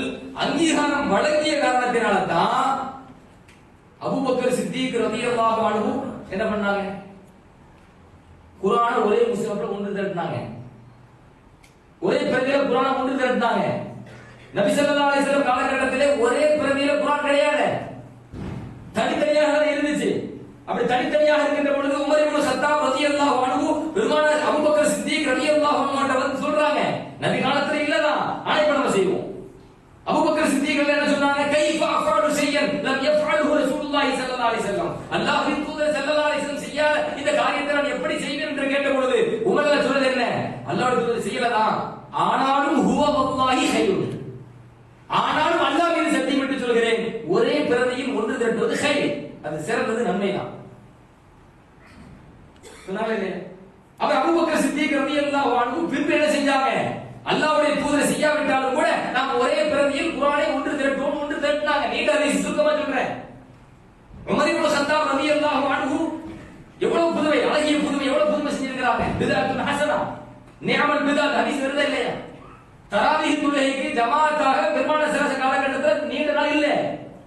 S1: அங்கீகாரம் வழங்கிய காரணத்தினால தான் அபூபக்கர் சித்திக் ரலியல்லாஹு அன்ஹு என்ன பண்ணாங்க? குர்ஆனை ஒரே முஸ்ஹஃப்ல ஒன்று திரட்டினாங்க. ஒரே பிரதியில குர்ஆனை ஒன்று திரட்டினாங்க. நபி ஸல்லல்லாஹு அலைஹி வஸல்லம் காலகட்டத்திலே ஒரே பிரதியில குர்ஆன் கிடையாது, தனித்தனியாக இருந்துச்சு. அப்படி தனித்தனியாக இருக்கின்ற பொழுது உமர் இப்னு ஸத்தாப் ரலியல்லாஹு அன்ஹு பெருமானார் அபூபக்கர் சித்திக் ரலியல்லாஹு அன்ஹு வந்து சொல்றாங்க, நபி காலத்துல இல்லதான், ஆனா இப்ப நம்ம செய்வோம். அபூபக்கர் சித்திக் என்ன சொன்னாங்க? கைஃப அஃஅலு ஷையன் லம் யஃஅல்ஹு ரசூலுல்லாஹி ஸல்லல்லாஹு அலைஹி வஸல்லம். அல்லாஹ்வின் தூதர் ஸல்லல்லாஹு அலைஹி வஸல்லம் செய்யாத இந்த காரியத்தை நான் எப்படி செய்வேன் என்று கேட்ட பொழுது உமர் சொல்றது என்ன? அல்லாஹ்வுடைய தூதர் செய்யலதான், ஆனாலும் ஹுவ வல்லாஹி ஹைருன். ஆனாலும் அல்லாஹ் மீது சத்தியமிட்டு சொல்கிறேன், ஒரே பிரதியில் ஒன்று திரட்டுவது ஹைர், அது சிறந்தது, நன்மைதான் சொன்னாங்களே. அவர் அபூபக்கர் சித்திக் ரலியல்லாஹு அன்ஹு பின்பு என்ன செஞ்சாங்க? அல்லாஹ்வுடைய தூதர் செய்யாவிட்டாலும் கூட நாம் ஒரே பிரதியில் குர்ஆனை ஒன்று திரட்டுவோம், ஒன்று திரட்டினாங்க. நீண்ட ஹதீஸ் சுருக்கமா சொல்றேன். உமர் இப்னு ஸத்தாப் ரலியல்லாஹு அன்ஹு எவ்வளவு புதுமை, அழகிய புதுமை, எவ்வளவு புதுமை செஞ்சிருக்காங்க. பித்அத்துன் ஹஸனா, நிஅமல் பித்அத் ஹதீஸ் வருதா இல்லையா? தராவீஹ் தொழுகைக்கு ஜமாஅத்தாக பெருமானார் ஸல்லல்லாஹு காலகட்டத்தில் நீண்ட நாள் இல்ல,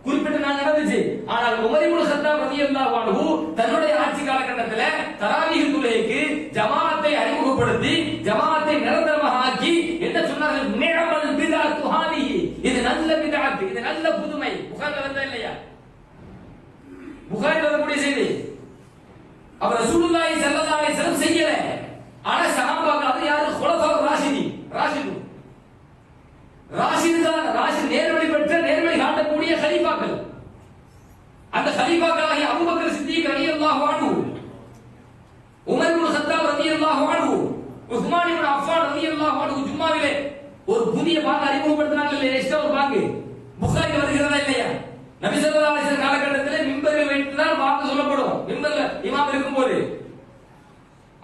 S1: குறிப்பிட்ட நாள் நடந்துச்சு. ஆனால் உமர் இப்னு ஸத்தாப் ரலியல்லாஹு அன்ஹு தன்னுடைய ஆட்சி காலகட்டத்தில் தராவீஹ் தொழுகைக்கு ஜமாஅத்தை அறிமுகப்படுத்தி ஜமாஅத்தை நிரந்தரமாக ஆக்கி என்ன சொன்னார்கள்? நிஅமல் பித்அத்து ஹாதிஹி, இது நல்ல பித்அத், இது நல்ல புதுமை. புகாரில வருதா இல்லையா? புகாரில வரக்கூடிய செய்தி. அவர் ரசூலுல்லாஹி ஸல்லல்லாஹு அலைஹி வஸல்லம் செய்யல, ஆனா சஹாபாக்கள், அது யாரு? குலஃபா ராஷிதீன், ஹலீஃபாக்களாகிய அபூபக்கர் சித்திக் ரலியல்லாஹு அன்ஹு, உமர் இப்னு கத்தாப் ரலியல்லாஹு அன்ஹு, உஸ்மான் இப்னு அஃபான் ரலியல்லாஹு அன்ஹு ஜும்மாவிலே ஒரு புதிய பாங்க அறிமுகப்படுத்தினாங்க இல்லையா? எக்ஸ்ட்ரா ஒரு பாங்கு புகாரி வருகிறதா இல்லையா? நபி ஸல்லல்லாஹு அலைஹி வஸல்லம் காலகட்டத்தில் மிம்பரில் வைத்து தான் பாங்கு சொல்லப்படும். மிம்பர்ல இமாம் இருக்கும்போது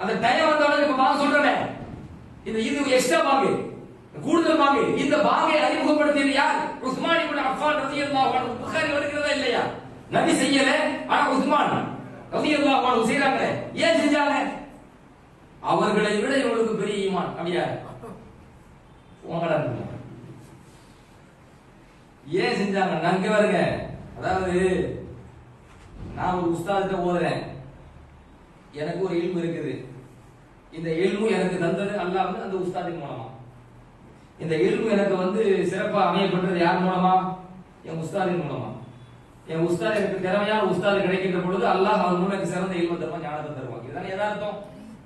S1: அந்த டைம் வந்தவங்க இப்ப பாங்க சொல்றேன், இது எக்ஸ்ட்ரா பாங்கு, கூடுதல் பாங்கு. இந்த பாங்கை அறிமுகப்படுத்தியது யார்? உஸ்மான் இப்னு அஃபான் ரலியல்லாஹு அன்ஹு. புகாரி வருகிறதா இல்லையா? நபி செய்யல, ஆனா உஸ்மான் ரலியல்லாஹு அன்ஹு செய்றாங்க. ஏன் செஞ்சாங்க? அவர்களை விட இவங்களுக்கு பெரிய ஈமான். அப்படியா? உங்களா இருக்கு. ஏன் செஞ்சாங்க? நாங்க வருங்க, அதாவது நான் ஒரு உஸ்தாதிட்ட ஓதுறேன், எனக்கு ஒரு இல்மு இருக்குது. இந்த இல்மு எனக்கு தந்தது அல்லாஹ் வந்து அந்த உஸ்தாதின் மூலமா. இந்த இல்மு எனக்கு வந்து சிறப்பா அமையப்பட்டது யார் மூலமா? என் உஸ்தாதின் மூலமா. என் உஸ்தாத் எனக்கு திறமையான உஸ்தாது கிடைக்கின்ற பொழுது அல்லாஹ் அவர் மூலம் எனக்கு சிறந்த இல்மு தருவான், ஞானத்தை தருவான். இதுதானே எதார்த்தம்.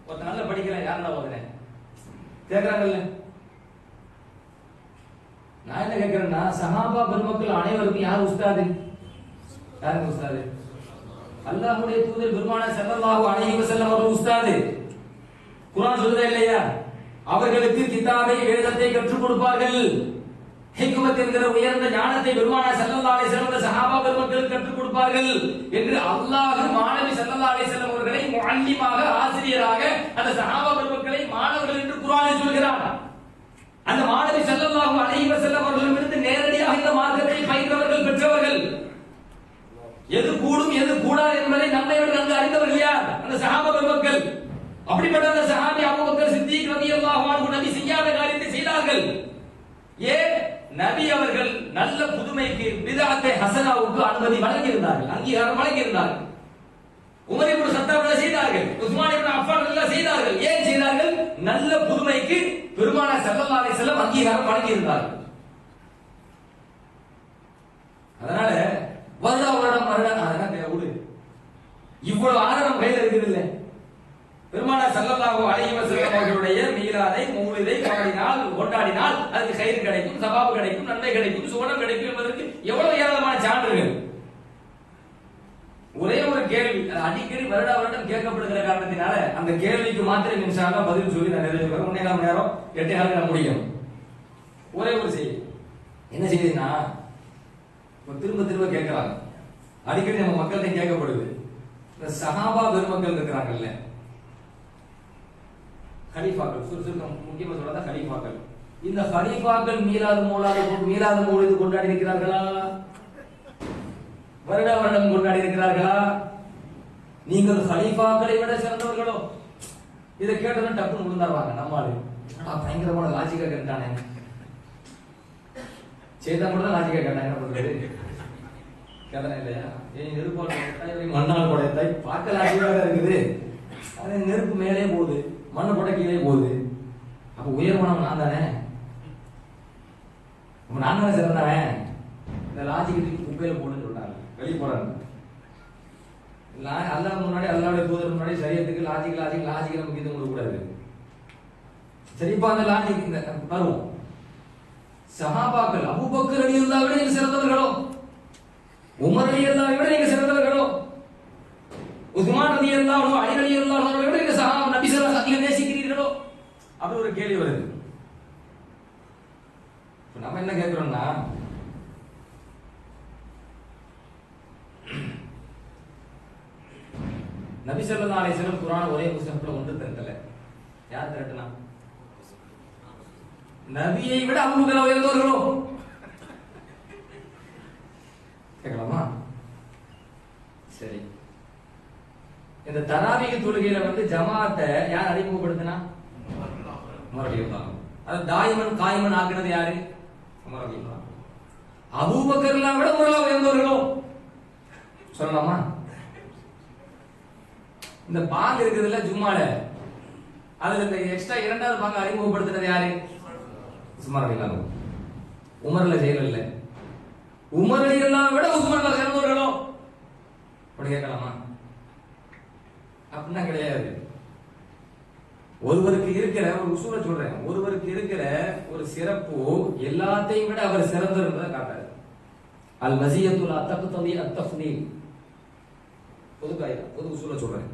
S1: ஒருத்தர் நல்லா படிக்கிறேன், யாருன்னா ஓதுறேன் கேட்கறாங்கல்ல. நான் என்ன கேட்கிறேன்னா, சஹாபா பெருமக்கள் அனைவருக்கும் யார் உஸ்தாது? யாருக்கு உஸ்தாது? அல்லாஹ்வுடைய தூதர் பெருமானார் ஸல்லல்லாஹு அலைஹி வஸல்லம் அவர்கள் உஸ்தாது. குர்ஆன் சொல்லுதா இல்லையா? அவர்களுக்கு கிதாபை, வேதத்தை கற்றுக் கொடுப்பார்கள். ஹிக்மத் என்கிற உயர்ந்த ஞானத்தை பெருமானார் ஸல்லல்லாஹு அலைஹி வஸல்லம் சஹாபா பெருமக்களுக்கு கற்றுக் கொடுப்பார்கள் என்று அல்லாஹ் மாணவி ஸல்லல்லாஹு அலைஹி வஸல்லம் அவர்களை முஅல்லிமாக, ஆசிரியராக, அந்த சஹாபா பெருமக்களை மாணவர்கள் என்று குர்ஆனில் சொல்கிறார். அந்த மாணவி ஸல்லல்லாஹு அலைஹி வஸல்லம் அவர்களிடமிருந்து நேரடியாக இந்த மார்க்கத்தை பயின்றவர்கள், பெற்றவர்கள். எது கூடும் எது கூடாது என்பதை நம்மை விட நன்கு அறிந்தவர்கள் யார்? அந்த சஹாபா பெருமக்கள். அப்படிப்பட்ட அந்த சஹாபி அபூபக்கர் சித்திக் ரலியல்லாஹு அன்ஹு நபி செய்யாத காரியத்தை செய்தார்கள். ஏன்? நபி அவர்கள் நல்ல புதுமைக்கு, பிதஅத்தை ஹஸனாவுக்கு அனுமதி வழங்கியிருந்தார்கள், அங்கீகாரம் வழங்கியிருந்தார்கள். உமர் இப்னு கத்தாப் செய்தார்கள், உஸ்மான் இப்னு அஃபான் எல்லாம் செய்தார்கள். ஏன் செய்தார்கள்? நல்ல புதுமைக்கு பெருமானார் ஸல்லல்லாஹு அலைஹி வஸல்லம் அங்கீகாரம் வழங்கியிருந்தார்கள். அதனால வருடம் அதனால விடு, இவ்வளவு ஆதாரம் கையில் இருக்குது இல்ல. பெருமானார் ஸல்லல்லாஹு அலைஹி வஸல்லம் அவர்களுடைய மீலாதை, மௌலிதை கொண்டாடினால் அதுக்கு கயிறு கிடைக்கும், சவாபு கிடைக்கும், நன்மை கிடைக்கும், சுவனம் கிடைக்கும் என்பதற்கு எவ்வளவு ஏராளமான சான்றுகள். ஒரே ஒரு கேள்வி, அடிக்கடி வருடம் கேட்கப்படுகிற காரணத்தினால அந்த கேள்விக்கு மாத்திரம் இன்ஷா அல்லாஹ் பதில் சொல்லி நான் நிறைவு பெறுவேன். 1.5 மணி நேரம் 8.5 நான் முடியும். ஒரே ஒரு செய்தி, என்ன செய்தினா, திரும்ப திரும்ப கேட்கிறாங்க, அடிக்கடி நம்ம மக்கள்கிட்ட கேட்கப்படுது. இந்த சஹாபா பெருமக்கள் இருக்கிறாங்கல்ல, கலீஃபாக்கள், சுருக்கம் முக்கியமா சொல்றதா கலீஃபாக்கள். இந்த கலீஃபாக்கள் மீலாது மௌலிது கொண்டாடி இருக்கிறார்களா? வருடம் கொண்டாடி இருக்கிறார்களா? நீங்கள் கலீஃபாக்களை விட சிறந்தவர்களோ? இதை கேட்டதும் டப்புன்னு விழுந்தாருவாங்க நம்மாளு. பயங்கரமான லாஜிக்கா கேட்டானே, சேதா கூட தான் லாஜிக்கா கேட்டாங்க. என்ன பண்றது? கேட்டனா இல்லையா? ஏன் நெருப்பு மண்ணால் படைத்தாய் பார்க்க லாஜிக்காக இருக்குது. அது நெருப்பு மேலே போகுது, மண்ணை போட கீழே போகுது. அப்ப உயர்வானவன் நான் தானே, நான் தானே சிறந்தவன். இந்த லாஜிக்கு குப்பையில போடுன்னு சொல்றாங்க, வெளியே போறாங்க. அல்லாஹ் முன்னாடி, அல்லாஹ்வுடைய தூதர் முன்னாடி சரியத்துக்கு லாஜிக் நமக்கு இது கொடுக்கூடாது. சரிப்பா, அந்த லாஜிக் இந்த வரும். சஹாபாக்கள் அபூபக்கர் ரலியல்லாஹு அன்ஹு நீங்க சிறந்தவர்களோ? உமர் ரலியல்லாஹு அன்ஹு நீங்க சிறந்தவர்களோ? உஸ்மான் ரலியல்லாஹு அன்ஹு, அலி ரலியல்லாஹு அன்ஹு விட நீங்க சஹாபா நபி ஸல்லல்லாஹு அலைஹி வஸல்லம் நேசிக்கிறீர்களோ? அப்படி ஒரு கேள்வி வருது. நம்ம என்ன கேட்கிறோம்னா, நபி ஸல்லல்லாஹு அலைஹி வஸல்லம் குர்ஆன் ஒரே முஸ்ஹப்ல ஒன்று திரட்டல. யார் திரட்டனா? நபியை விட அபூபக்கர் உயர்ந்தவர்களோ? கேட்கலாமா? சரி, இந்த தராவீஹ் தொழுகையில வந்து ஜமாஅத்தை யார் அறிமுகப்படுத்தினா? உமர் ரலியல்லாஹு அன்ஹு. அது தாயிமன் காயிமன் ஆக்குனது யாரு? உமர் ரலியல்லாஹு அன்ஹு. அபூபக்கர்லாம் விட உமர் உயர்ந்தவர்களோ? சொல்லலாமா? இந்த பாங்க இருக்குதுல்ல ஜும்மால, அதுல இந்த எக்ஸ்ட்ரா இரண்டாவது பாங்க அறிமுகப்படுத்தினது யாரு? உஸ்மான் ரலியல்லாஹு அன்ஹு. உமர்ல செய்யல. உமர் ரலியல்லாஹு விட உஸ்மான்ல சிறந்தவர்களோ? அப்படி கேட்கலாமா? அப்படின்னா கிடையாது. ஒருவருக்கு இருக்கிற ஒரு உசூலை சொல்றேன், ஒருவருக்கு இருக்கிற ஒரு சிறப்பு எல்லாத்தையும் விட அவர் சிறந்தவர் என்பதை காட்டாரு. அல் மஸியத்துல் அத்தக்தலி அத்தஃதீல். பொது உசூல சொல்றேன்.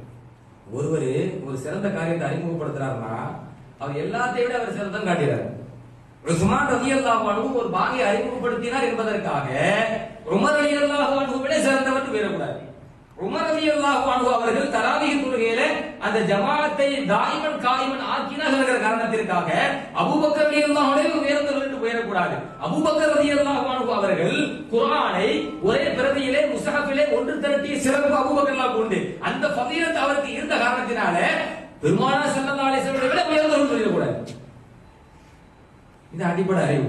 S1: ஒருவர் ஒரு சிறந்த காரியத்தை அறிமுகப்படுத்துறாருன்னா அவர் எல்லாத்தையும் விட அவர் சிறந்தம் காட்டுகிறார். உஸ்மான் ரலியல்லாஹு அன்ஹு ஒரு பாகையை அறிமுகப்படுத்தினார் என்பதற்காக உமர் ரலியல்லாஹு அன்ஹு விட சிறந்தவர் வேறக்கூடாது. உமர் ரலியல்லாஹு அன்ஹு அவர்கள் தராவீஹ் தொழுகையில அந்த ஜமாஅத்தை தாயிமன் காயிமன் ஆக்கினார்கள் என்ற காரணத்திற்காக அபூபக்கர் ரலியல்லாஹு அன்ஹு உயர்ந்தவர் என்று உயரக்கூடாது. அபூபக்கர் ரலியல்லாஹு அன்ஹு அவர்கள் குர்ஆனை ஒரே பிரதியிலே முஸ்ஹஃபிலே ஒன்று திரட்டிய சிறப்பு அபூபக்கர்லாவுக்கு உண்டு. அந்த ஃபதீலத் அவருக்கு இருந்த காரணத்தினால பெருமானார் ஸல்லல்லாஹு அலைஹி வஸல்லம் விட உயர்ந்தவர் சொல்லக்கூடாது. இது அடிப்படை அறிவு.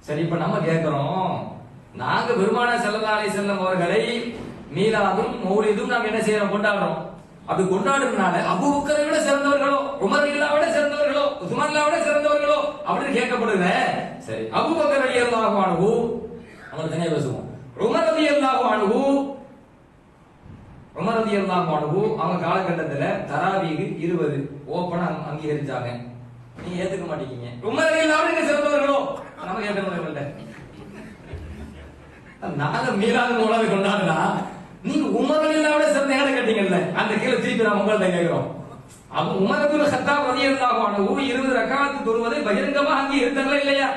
S1: சரி, இப்ப நம்ம கேட்கிறோம், நாங்க பெருமானார் ஸல்லல்லாஹு அலைஹி வஸல்லம் அவர்களை மீலாதும் மௌலிதும் நாம் என்ன செய்யறோம், கொண்டாடுறோம். அப்படி கொண்டாடுறதுனால அபூபக்கரை விட சிறந்தவர்களோ, உமர் ரலியல்லாஹு விட சிறந்தவர்களோ, உஸ்மான் விட சிறந்தவர்களோ அப்படின்னு கேட்கப்படுது. சரி, அபூபக்கர் ரலியல்லாஹு அன்ஹு நம்ம தனியா பேசுவோம். உமர் ரலியல்லாஹு அன்ஹு அவங்க காலகட்டத்துல தராவீஹ் 20 ஓபனா அங்கீகரிச்சாங்க. நீங்க ஏத்துக்க மாட்டீங்க. உமர் ரலியல்லாஹு அன்ஹு சிறந்தவர்களோ நம்ம கேட்கணும்ல. நாங்க மீலாது மௌலாது கொண்டாடுனா நீங்க உமர் ரலியல்லாஹு அன்ஹு சிறந்த யாரை கேட்டீங்கல்ல, அந்த கீழே திருப்பி நான் உங்கள்ட்ட கேட்கிறோம். அப்ப உமர் இப்னு கத்தாப் ரலியல்லாஹு அன்ஹு 20 ரக்காத் தொழுவதை பகிரங்கமா அங்கீகரித்தார்களா இல்லையா?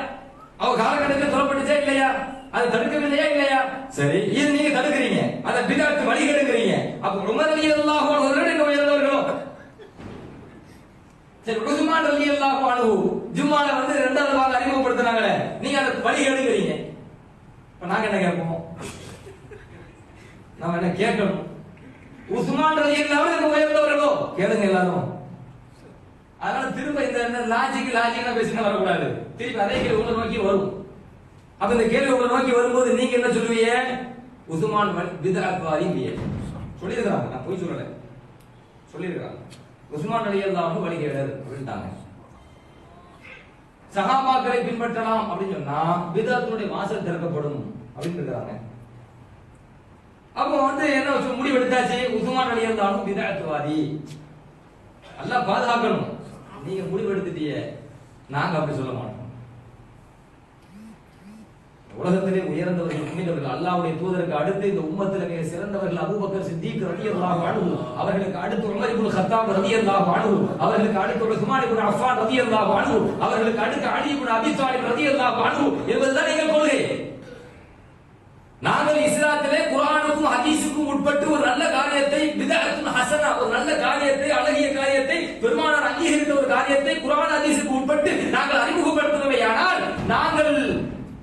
S1: அவங்க காலகட்டத்தில் சொல்லப்பட்டுச்சா இல்லையா? அது தடுக்கவில்லையா இல்லையா? சரி, இது நீங்க தடுக்கிறீங்க, அத பிதாத்து வழி கெடுக்கிறீங்க. அப்ப உமர் ரலியல்லாஹு அன்ஹு நீங்க உயர்ந்தவர்களோ? சரி, உஸ்மான் ரலியல்லாஹு அன்ஹு ஜும்மால வந்து இரண்டாவது பாகம் அறிமுகப்படுத்தினாங்களே, நீங்க அத வழி கெடுக்கிறீங்க. இப்ப நாங்க என்ன கேட்போம்? நாம என்ன கேட்கணும்? உஸ்மான் ரலியல்லாஹு அன்ஹு உயர்ந்தவர்களோ கேளுங்க எல்லாரும். அதனால திரும்ப இந்த லாஜிக்கா பேசினா வரக்கூடாது. திருப்பி அதே கேள்வி உங்களை நோக்கி வரும். அப்ப இந்த கேள்வி உங்களை நோக்கி வரும்போது நீங்க என்ன சொல்லுவீங்க? உஸ்மான் பித்அத் வாரிபிய சொல்லிருக்காங்க. நான் போய் சொல்லல, சொல்லிருக்காங்க. உஸ்மான் ரலியல்லாஹு அன்ஹு வழிகேடர் அப்படின்ட்டாங்க. சஹாபாக்களை பின்பற்றலாம் அப்படின்னு சொன்னா பித்அத்துடைய வாசல் திறக்கப்படும் அப்படின்னு இருக்காங்க. அப்போ வந்து என்ன முடிவெடுத்தாச்சு? உஸ்மான் ரலியல்லாஹு அன்ஹு பித்அத்வாதி. அல்லாஹ் பாதுகாக்கணும். நீங்க முடிவெடுத்துட்டீங்க, நாங்க அப்படி சொல்ல மாட்டோம். உலகத்திலே உயர்ந்தவர்கள் புனிதவர்கள் அல்லாஹ்வுடைய தூதருக்கு அடுத்து இந்த உம்மத்திலே மிக சிறந்தவர்கள் அபூபக்கர் சித்திக் ரலியல்லாஹு அன்ஹு, அவர்களுக்கு அடுத்து உமர் இப்னு கத்தாப் ரலியல்லாஹு அன்ஹு, அவர்களுக்கு அடுத்து உஸ்மான் இப்னு அஃபான் ரலியல்லாஹு அன்ஹு, அவர்களுக்கு அடுத்து அலி இப்னு அபீ தாலிப் ரலியல்லாஹு அன்ஹு என்பதுதான் எங்கள் கொள்கை. நாங்கள் இஸ்லாத்திலே குர்ஆனுக்கும் ஹதீஸுக்கும் உட்பட்டு ஒரு நல்ல காரியத்தை பித்அத்துன் ஹஸனா, ஒரு நல்ல காரியத்தை, அழகிய காரியத்தை, பெருமானார் அங்கீகரித்த ஒரு காரியத்தை குர்ஆன் ஹதீஸுக்கு உட்பட்டு நாங்கள் அறிமுகப்படுத்துகிறோமேயானால் நாங்கள்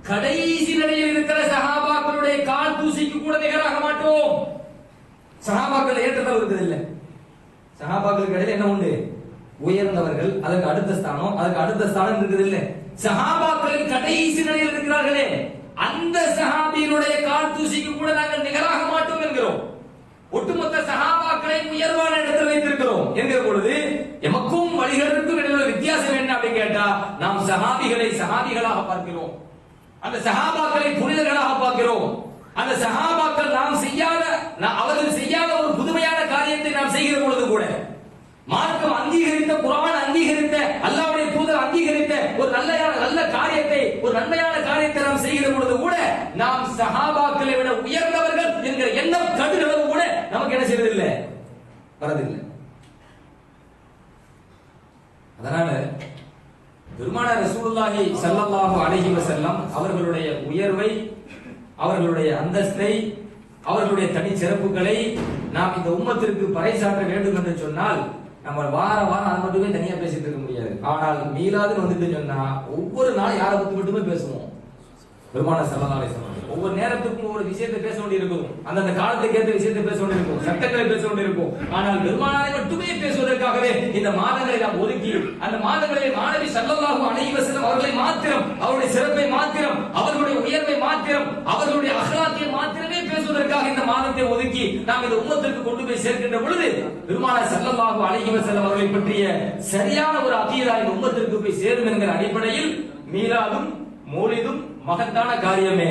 S1: கடைசி நிலையில் இருக்கிற சஹாபாக்களுடைய கால் தூசிக்கு கூட நிகராக மாட்டோம். சஹாபாக்கள் ஏற்றத்தால் இருக்குது இல்ல, சஹாபாக்களுக்கு இடையில என்ன உண்டு? உயர்ந்தவர்கள், அதுக்கு அடுத்த ஸ்தானம், அதுக்கு அடுத்த ஸ்தானம் இருக்குது இல்ல. சஹாபாக்களின் கடைசி நிலையில் இருக்கிறார்களே, அந்த சஹாபியினுடைய கால் தூசிக்கு கூட நாங்கள் நிகராக மாட்டோம் என்கிறோம். ஒட்டுமொத்த சஹாபாக்களை உயர்வான இடத்தில் வைத்திருக்கிறோம் என்கிற பொழுது எமக்கும் வழிகளுக்கும் இடையில வித்தியாசம் என்ன அப்படின்னு கேட்டா, நாம் சஹாபிகளை சஹாபிகளாக பார்க்கிறோம், அந்த சஹாபாக்களை புனிதர்களாக பார்க்கிறோம். அந்த சஹாபாக்கள் நாம் செய்யாத, அவர்கள் செய்யாத ஒரு புதுமையான காரியத்தை நாம் செய்கிற பொழுது கூட, மார்க்கம் அங்கீகரித்த, குர்ஆன் அங்கீகரித்த, அல்லாஹ்வுடைய தூதர் அங்கீகரித்த ஒரு நல்ல காரியத்தை, ஒரு நன்மையான காரியத்தை நாம் செய்கிற பொழுது கூட நாம் சஹாபாக்களை விட உயர்ந்தவர்கள் என்கிற எண்ணம் கடுகளவு கூட நமக்கு என்ன செய்வதில்லை, வரதில்லை. அதனால பெருமானார் ரசூலுல்லாஹி ஸல்லல்லாஹு அலைஹி வஸல்லம் அவர்களுடைய உயர்வை, அவர்களுடைய அந்தஸ்தை, அவர்களுடைய தனி சிறப்புகளை நாம் இந்த உம்மத்திற்கு பறைசாற்ற வேண்டும் என்று சொன்னால் நம்ம வாரம் அது மட்டுமே தனியா பேசிட்டு இருக்க முடியாது. ஆனால் மீலாதுன்னு வந்துட்டு சொன்னா ஒவ்வொரு நாளும் யாரை பத்தி மட்டுமே பேசுவோம். பெருமானார் ஸல்லல்லாஹு அலைஹி வஸல்லம் ஒவ்வொரு நேரத்துக்கும் ஒவ்வொரு விஷயத்தை பேச வேண்டியிருக்கும், அந்தந்த காலத்துக்கு ஏற்ற விஷயத்தை பேச வேண்டியிருக்கும், சட்டங்களை பேச வேண்டியிருக்கும். ஆனால் பெருமானாரை மட்டுமே பேசுவதற்காகவே இந்த மாதங்களை நாம் ஒதுக்கி, அந்த மாதங்களில் மாணவி ஸல்லல்லாஹு அலைஹி வஸல்லம் அவர்களை மாத்திரம், அவருடைய சிறப்பை மாத்திரம், அவர்களுடைய உயர்வை மாத்திரம், அவர்களுடைய அஹ்லாக்கை மாத்திரமே பேசுவதற்காக இந்த மாதத்தை ஒதுக்கி நாம் இந்த உம்மத்திற்கு கொண்டு போய் சேர்க்கின்ற பொழுது பெருமானார் ஸல்லல்லாஹு அலைஹி வஸல்லம் அவர்களை பற்றிய சரியான ஒரு அகீதா இந்த உம்மத்திற்கு போய் சேரும் என்கிற அடிப்படையில் மீலாதும் மௌலிதும் மகத்தான காரியமே.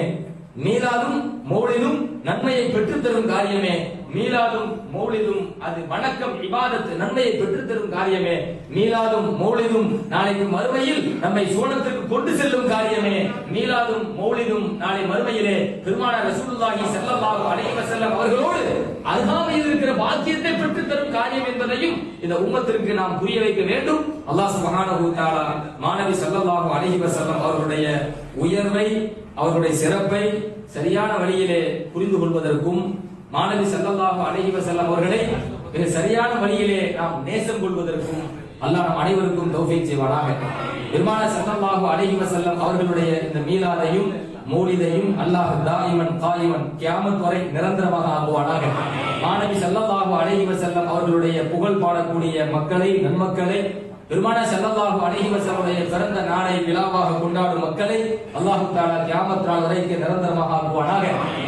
S1: மீலாதும் மௌலிதும் நன்மையை பெற்றுத் தரும் காரியமே. மீலாதும் மௌலிதும் அது வணக்கம், இபாதத், நன்மையை பெற்றுத் தரும் காரியமே. மீலாதும் மௌலிதும் நாளைக்கு மறுமையில் நம்மை சுவனத்திற்கு கொண்டு செல்லும் காரியமே. மீலாதும் மௌலிதும் நாளை மறுமையிலே பெருமானார் ரசூலுல்லாஹி ஸல்லல்லாஹு அலைஹி வஸல்லம் அவர்களோடு அருகாமையில் இருக்கிற பாக்கியத்தை பெற்றுத் தரும் காரியம் என்பதையும் இந்த உம்மத்திற்கு நாம் புரிய வைக்க வேண்டும். அல்லாஹ் சுப்ஹானஹு வ தஆலா மாநபி ஸல்லல்லாஹு அலைஹி வஸல்லம் அவர்களுடைய உயர்வை, அவருடைய சிறப்பை சரியான வழியிலே புரிந்து கொள்வதற்கும், மாநபி ஸல்லல்லாஹு அலைஹி வஸல்லம் அவர்களை மிக சரியான வழியிலே நாம் நேசம் கொள்வதற்கும் அல்லாஹ் நம் அனைவருக்கும் தௌஃபீக் செய்வானாக. பெருமானார் ஸல்லல்லாஹு அலைஹி வஸல்லம் அவர்களுடைய இந்த மீலாதையும் மௌலிதையும் அல்லாஹ் தாயிமன் காயிமன் கியாமத் வரை நிரந்தரமாக ஆக்குவானாக. மாநபி ஸல்லல்லாஹு அலைஹி வஸல்லம் அவர்களுடைய புகழ் பாடக்கூடிய மக்களை, நன்மக்களை, பெருமானார் ஸல்லல்லாஹு அலைஹி வஸல்லம் பிறந்த நாளை விழாவாக கொண்டாடும் மக்களை அல்லாஹ் தஆலா கியாமத் நாள் வரைக்கும் நிரந்தரமாக ஆக்குவானாக.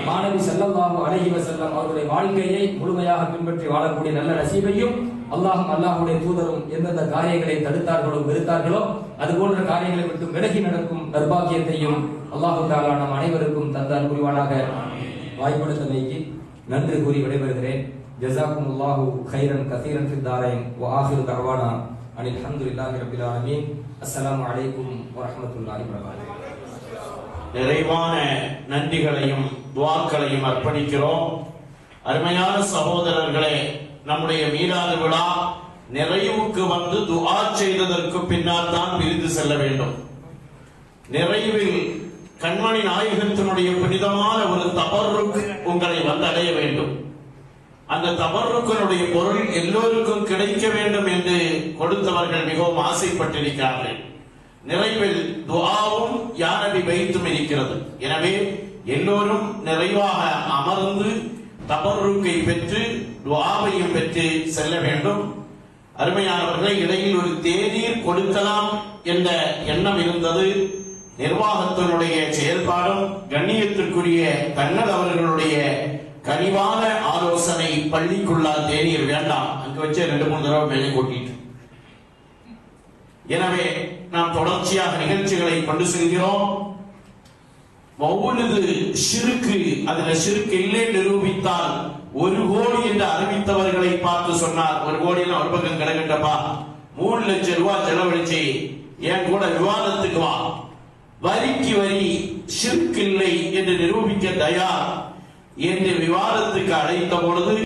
S1: மாநபி ஸல்லல்லாஹு அலைஹி வஸல்லம் அவருடைய வாழ்க்கையை முழுமையாக பின்பற்றி வாழக்கூடிய நல்ல நசீபையும் அல்லாஹும் அல்லாஹ்வுடைய தூதரும் எந்தெந்த காரியங்களை தடுத்தார்களோ வெறுத்தார்களோ அது போன்ற காரியங்களை விட்டு விலகி நடக்கும் நிர்பாக்கியத்தையும் அல்லாஹ் தஆலா நம் அனைவருக்கும் தந்தால் புரிவானாக. வாய்ப்படுத்தமைக்கு நன்றி கூறி விடைபெறுகிறேன். ஜஸாக்குமுல்லாஹு கைரன் கஸீரன் ஃபித் தாரைன் வ ஆகிரு தஅவானா அனில் ஹம்துலில்லாஹி ரப்பில் ஆலமீன். அஸ்ஸலாமு அலைக்கும் வ ரஹ்மத்துல்லாஹி வ பரகாத்துஹு.
S2: நிறைவான நன்றிகளையும் துஆக்களையும் அர்ப்பணிக்கிறோம். அருமையான சகோதரர்களே, நம்முடைய மீலாது விழா நிறைவுக்கு வந்து துஆ செய்ததற்கு பின்னால் தான் பிரிந்து செல்ல வேண்டும். நிறைவில் கண்மணி நாயகத்தினுடைய புனிதமான ஒரு தபர்ருக் உங்களை வந்தடைய வேண்டும். அந்த தபர்ருக்கினுடைய பொருள் எல்லோருக்கும் கிடைக்க வேண்டும் என்று கொடுத்தவர்கள் மிகவும் ஆசைப்பட்டிருக்கிறார்கள். நிறைவில் துஆவும் யா நபி பைத்தும் இருக்கிறது. எனவே எல்லோரும் நிறைவாக அமர்ந்து தபர்ருக்கை பெற்று துஆவையும் பெற்று செல்ல வேண்டும். அருமையானவர்களை, இடையில் ஒரு தேநீர் கொடுக்கலாம் என்ற எண்ணம் இருந்தது. நிர்வாகத்தினுடைய செயல்பாடும் கண்ணியத்திற்குரிய கண்ணல் அவர்களுடைய கனிவான ஆலோசனை, பள்ளிக்குள்ளா தேநீர் வேண்டாம், அங்கு வச்சு 2-3 தடவை மேலே கொட்டிட்டு. எனவே நாம் தொடர்ச்சியாக நிகழ்ச்சிகளை கொண்டு செல்கிறோம். மௌலிது ஷிர்க், அதுல ஷிர்க் இல்லை நிரூபித்தால் 1 கோடி என்று அறிவித்தவர்களை பார்த்து சொன்னார், 1 கோடி ஒரு பக்கம் கிடக்கட்டப்பா, 3 லட்சம் ரூபாய் செலவழிச்சு என் கூட விவாதத்துக்கு வா, வரிக்கு வரி ஷிர்க் இல்லை என்று நிரூபிக்க தயார் என்று விவாதத்துக்கு அழைத்த பொழுது